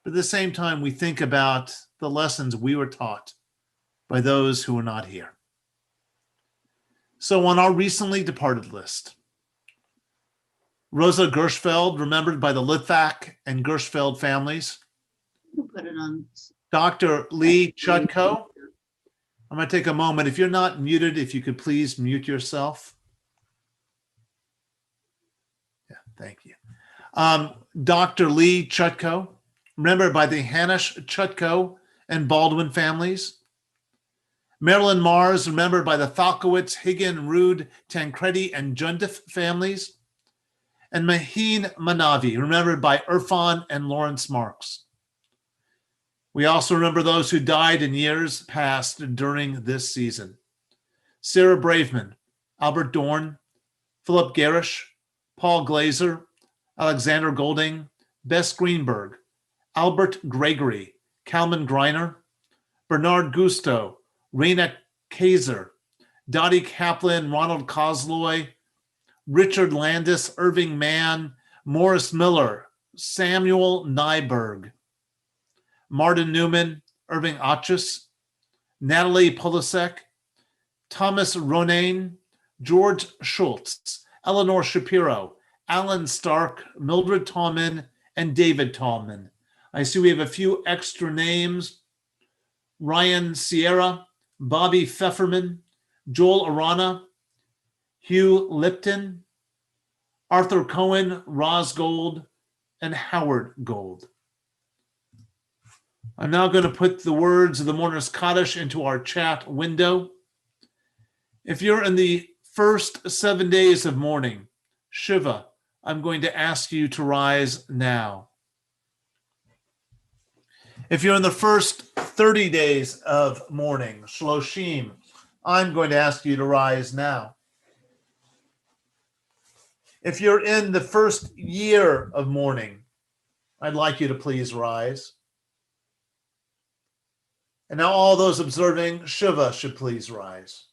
But at the same time, we think about the lessons we were taught by those who are not here. So on our recently departed list, Rosa Gershfeld, remembered by the Litvak and Gershfeld families. Put it on. Dr. Lee Chutko. I'm going to take a moment. If you're not muted, if you could please mute yourself. Yeah, thank you. Dr. Lee Chutko, remembered by the Hanish, Chutko, and Baldwin families. Marilyn Mars, remembered by the Thalkowitz, Higgin, Rude, Tancredi, and Jundif families. And Maheen Manavi, remembered by Irfan and Lawrence Marks. We also remember those who died in years past during this season. Sarah Braveman, Albert Dorn, Philip Garish, Paul Glazer, Alexander Golding, Bess Greenberg, Albert Gregory, Kalman Greiner, Bernard Gusto, Raina Kaiser, Dottie Kaplan, Ronald Cosloy, Richard Landis, Irving Mann, Morris Miller, Samuel Nyberg, Martin Newman, Irving Otchus, Natalie Polisek, Thomas Ronayne, George Schultz, Eleanor Shapiro, Alan Stark, Mildred Tallman, and David Tallman. I see we have a few extra names. Ryan Sierra, Bobby Pfefferman, Joel Arana, Hugh Lipton, Arthur Cohen, Roz Gold, and Howard Gold. I'm now going to put the words of the Mourner's Kaddish into our chat window. If you're in the first 7 days of mourning, Shiva, I'm going to ask you to rise now. If you're in the first 30 days of mourning, Shloshim, I'm going to ask you to rise now. If you're in the first year of mourning, I'd like you to please rise. And now all those observing Shiva should please rise.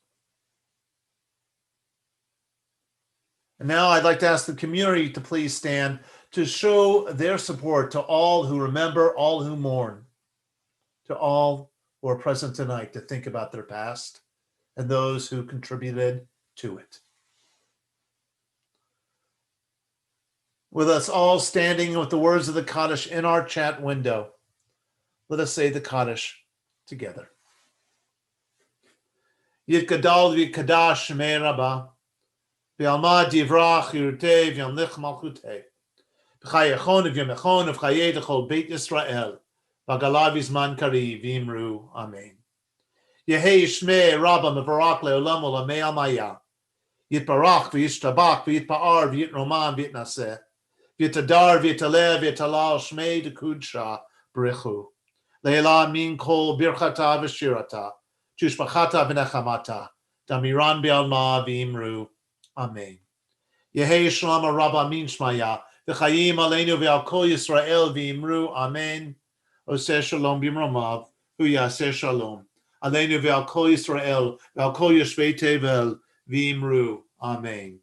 And now I'd like to ask the community to please stand to show their support to all who remember, all who mourn, to all who are present tonight to think about their past and those who contributed to it. With us all standing with the words of the Kaddish in our chat window, let us say the Kaddish together. Yitgadal v'kadash shemei Rabbah, v'alma divrach yirutei v'yamlich malchutei, v'chayechon v'yamechon v'chayei d'chol Beit Yisrael, v'galav v'zman kari v'imru amen. Yehei shmei Rabbah mevarak le'olam olamei amaya, yitbarach v'yishtabach v'yitpa'ar v'yitroman v'yitnaseh, v'yitadar v'yitaleh v'yitalal shmei d'kudsha b'richu. Leila min kol birchata v'shirata, tushbachata v'nechamata, damiran be'alma v'imru, amen. Yehei shalom Rabbah min shmaya, v'chayim aleinu v'al kol Yisrael v'imru, amen. Oseh shalom b'imromav, hu yaseh shalom. Aleinu v'al kol Yisrael, v'al kol yoshvei tevel v'imru, amen.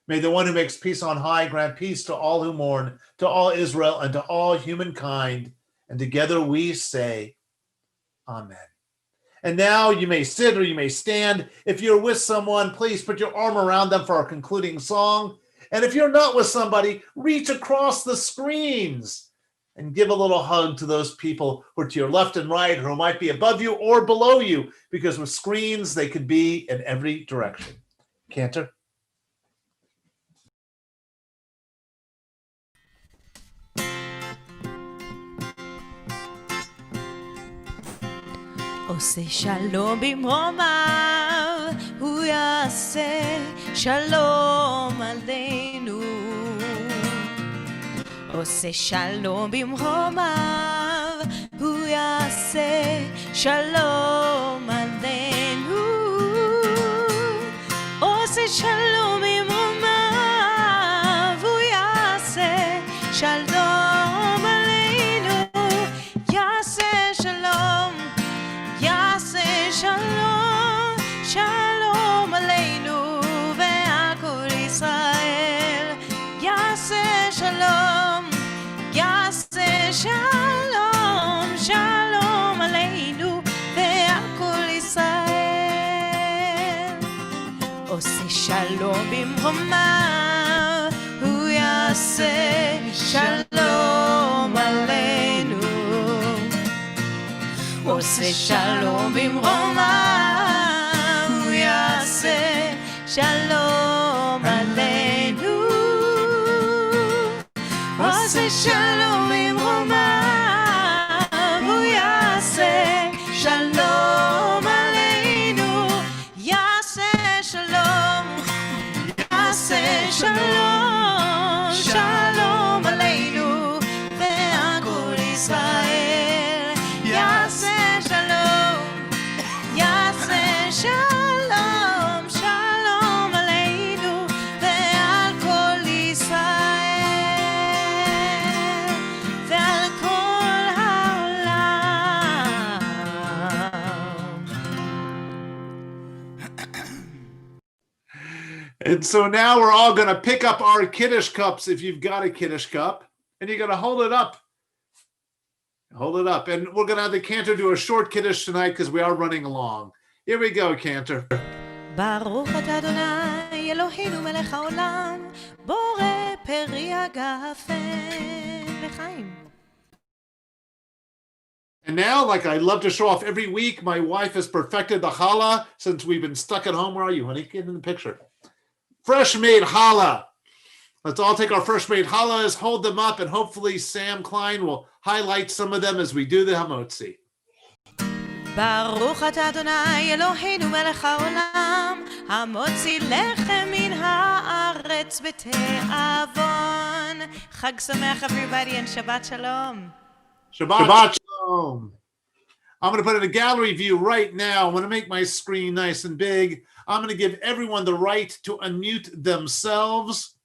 May the one who makes peace on high grant peace to all who mourn, to all Israel, and to all humankind. And together we say, amen. And now you may sit or you may stand. If you're with someone, please put your arm around them for our concluding song. And if you're not with somebody, reach across the screens and give a little hug to those people who are to your left and right, who might be above you or below you, because with screens, they could be in every direction. Cantor? עושה שלום במרומיו, הוא יעשה שלום עלינו. עושה שלום במרומיו, הוא יעשה שלום עלינו. עושה שלום במרומיו, הוא יעשה שלום עלינו. יעשה שלום, יעשה שלום, שלום עלינו ועל כל ישראל. יעשה שלום, יעשה שלום, שלום עלינו ועל כל ישראל. עושה שלום במרומיו, הוא יעשה שלום עלינו. עושה שלום במרומיו, הוא יעשה שלום עלינו. עושה שלום במרומיו, הוא יעשה שלום עלינו. יעשה שלום, יעשה שלום, שלום עלינו ועל כל ישראל. יעשה שלום, יעשה שלום, שלום עלינו ועל כל ישראל ועל כל העולם. And so now we're all going to pick up our Kiddush cups if you've got a Kiddush cup, and you're going to hold it up. Hold it up. And we're going to have the Cantor do a short Kiddush tonight because we are running along. Here we go, Cantor. ברוך אתה אדוני אלוהינו מלך העולם, בורא פרי הגפן. לחיים. And now, like I love to show off every week, my wife has perfected the challah since we've been stuck at home. Where are you, honey? Get in the picture. Fresh made challah. Let's all take our fresh made challahs, hold them up, and hopefully Sam Klein will highlight some of them as we do the hamotzi. ברוך אתה אדוני אלוהינו מלך העולם, המוציא לחם מן הארץ בתיאבון. חג שמח everybody and Shabbat Shalom. Shabbat Shalom. I'm going to put in a gallery view right now. I want to make my screen nice and big. I'm going to give everyone the right to unmute themselves.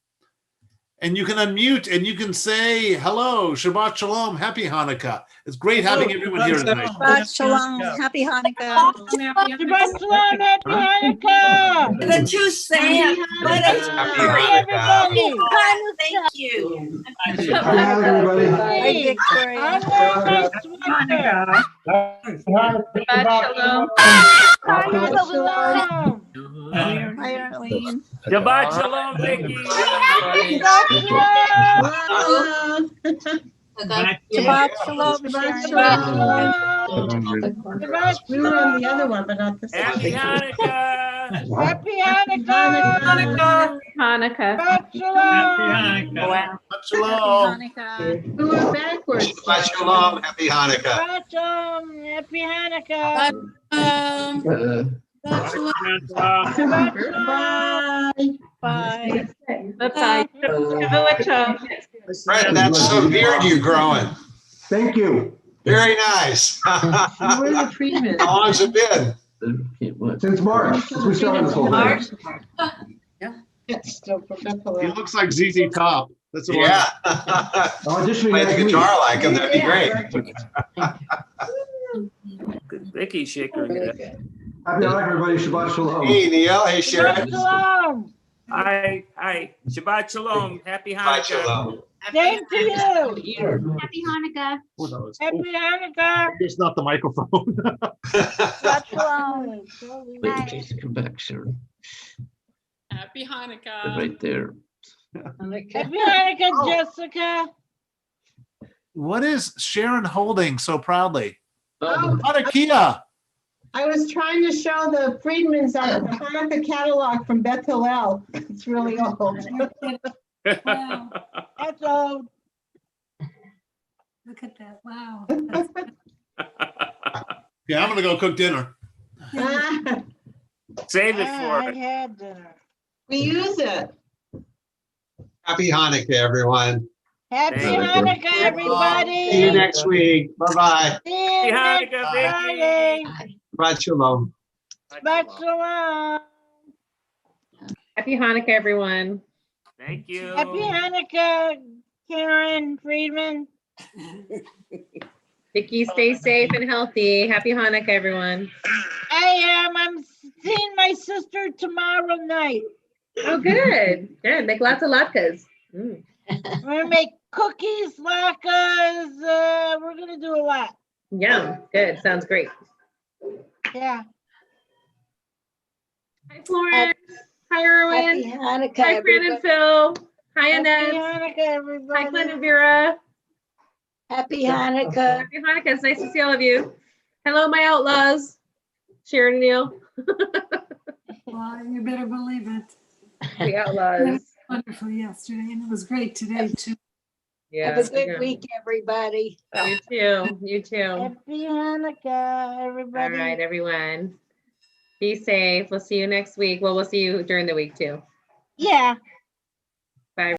And you can unmute and you can say, hello, Shabbat Shalom, happy Hanukkah. It's great having everyone here tonight. Shabbat Shalom, happy Hanukkah. Shabbat Shalom, happy Hanukkah. The two Sam. Happy Hanukkah. Thank you. Hi, everybody. Hi, Victoria. Shabbat Shalom. Hi, Arlene. Shabbat Shalom, Vicky. Shabbat Shalom. We were on the other one, but not this one. Happy Hanukkah. Happy Hanukkah. Hanukkah. Shabbat Shalom. Shabbat Shalom. We were backwards. Shabbat Shalom. Happy Hanukkah. Shabbat Shalom. Happy Hanukkah. Shabbat Shalom. Bye. Bye. Fred, that's some beard you're growing. Thank you. Very nice. How long's it been? Since March, since we started this whole thing. It's still He looks like ZZ Top. That's what Yeah. Auditioning Play the next week. guitar like him, that'd be great. Vicky shaker. Happy Hanukkah, everybody. Shabbat Shalom. Hey, Neil. Hey, Sharon. Shabbat Shalom. Hi. Shabbat Shalom. Happy Shabbat Hanukkah. Shalom. Same to you. Happy Hanukkah. Who knows? Happy Hanukkah. It's not the microphone. Shabbat Shalom. Come back, Sharon. Happy Hanukkah. Right there. Happy Hanukkah, Jessica. What is Sharon holding so proudly? Oh, Hanukkah. I was trying to show the Friedmans on the Hanukkah catalog from Beth Hillel. It's really old. Wow, that's old. Look at that, wow. Yeah, I'm gonna go cook dinner. Save it I for it. had dinner. We use it. Happy Hanukkah, everyone. Happy Thank you. Hanukkah, everybody. See you next week. Bye-bye. See you Happy next Hanukkah, Friday. Shabbat shalom. Shabbat shalom. Happy Hanukkah, everyone. Thank you. Happy Hanukkah, Karen Friedman. Vicky, stay safe and healthy. Happy Hanukkah, everyone. I am. I'm seeing my sister tomorrow night. Oh, good. Good. Make lots of latkes. Mm. We're gonna make cookies, latkes. We're gonna do a lot. Yum. Good. Sounds great. Yeah. Hi, Florence. Hi, Erwin. Happy Hanukkah, Hi, Fran and Phil. Hi, Happy Annette. Hanukkah, everybody. Hi, Glenn and Vera. Happy Hanukkah. Happy Hanukkah. It's nice to see all of you. Hello, my outlaws. Sharon and Neil. Well, you better believe it. The outlaws. Wonderful yesterday, and it was great today too. Yeah. Have a good week, everybody. You too. You too. Happy Hanukkah, everybody. All right, everyone. Be safe. We'll see you next week. Well, we'll see you during the week too. Yeah.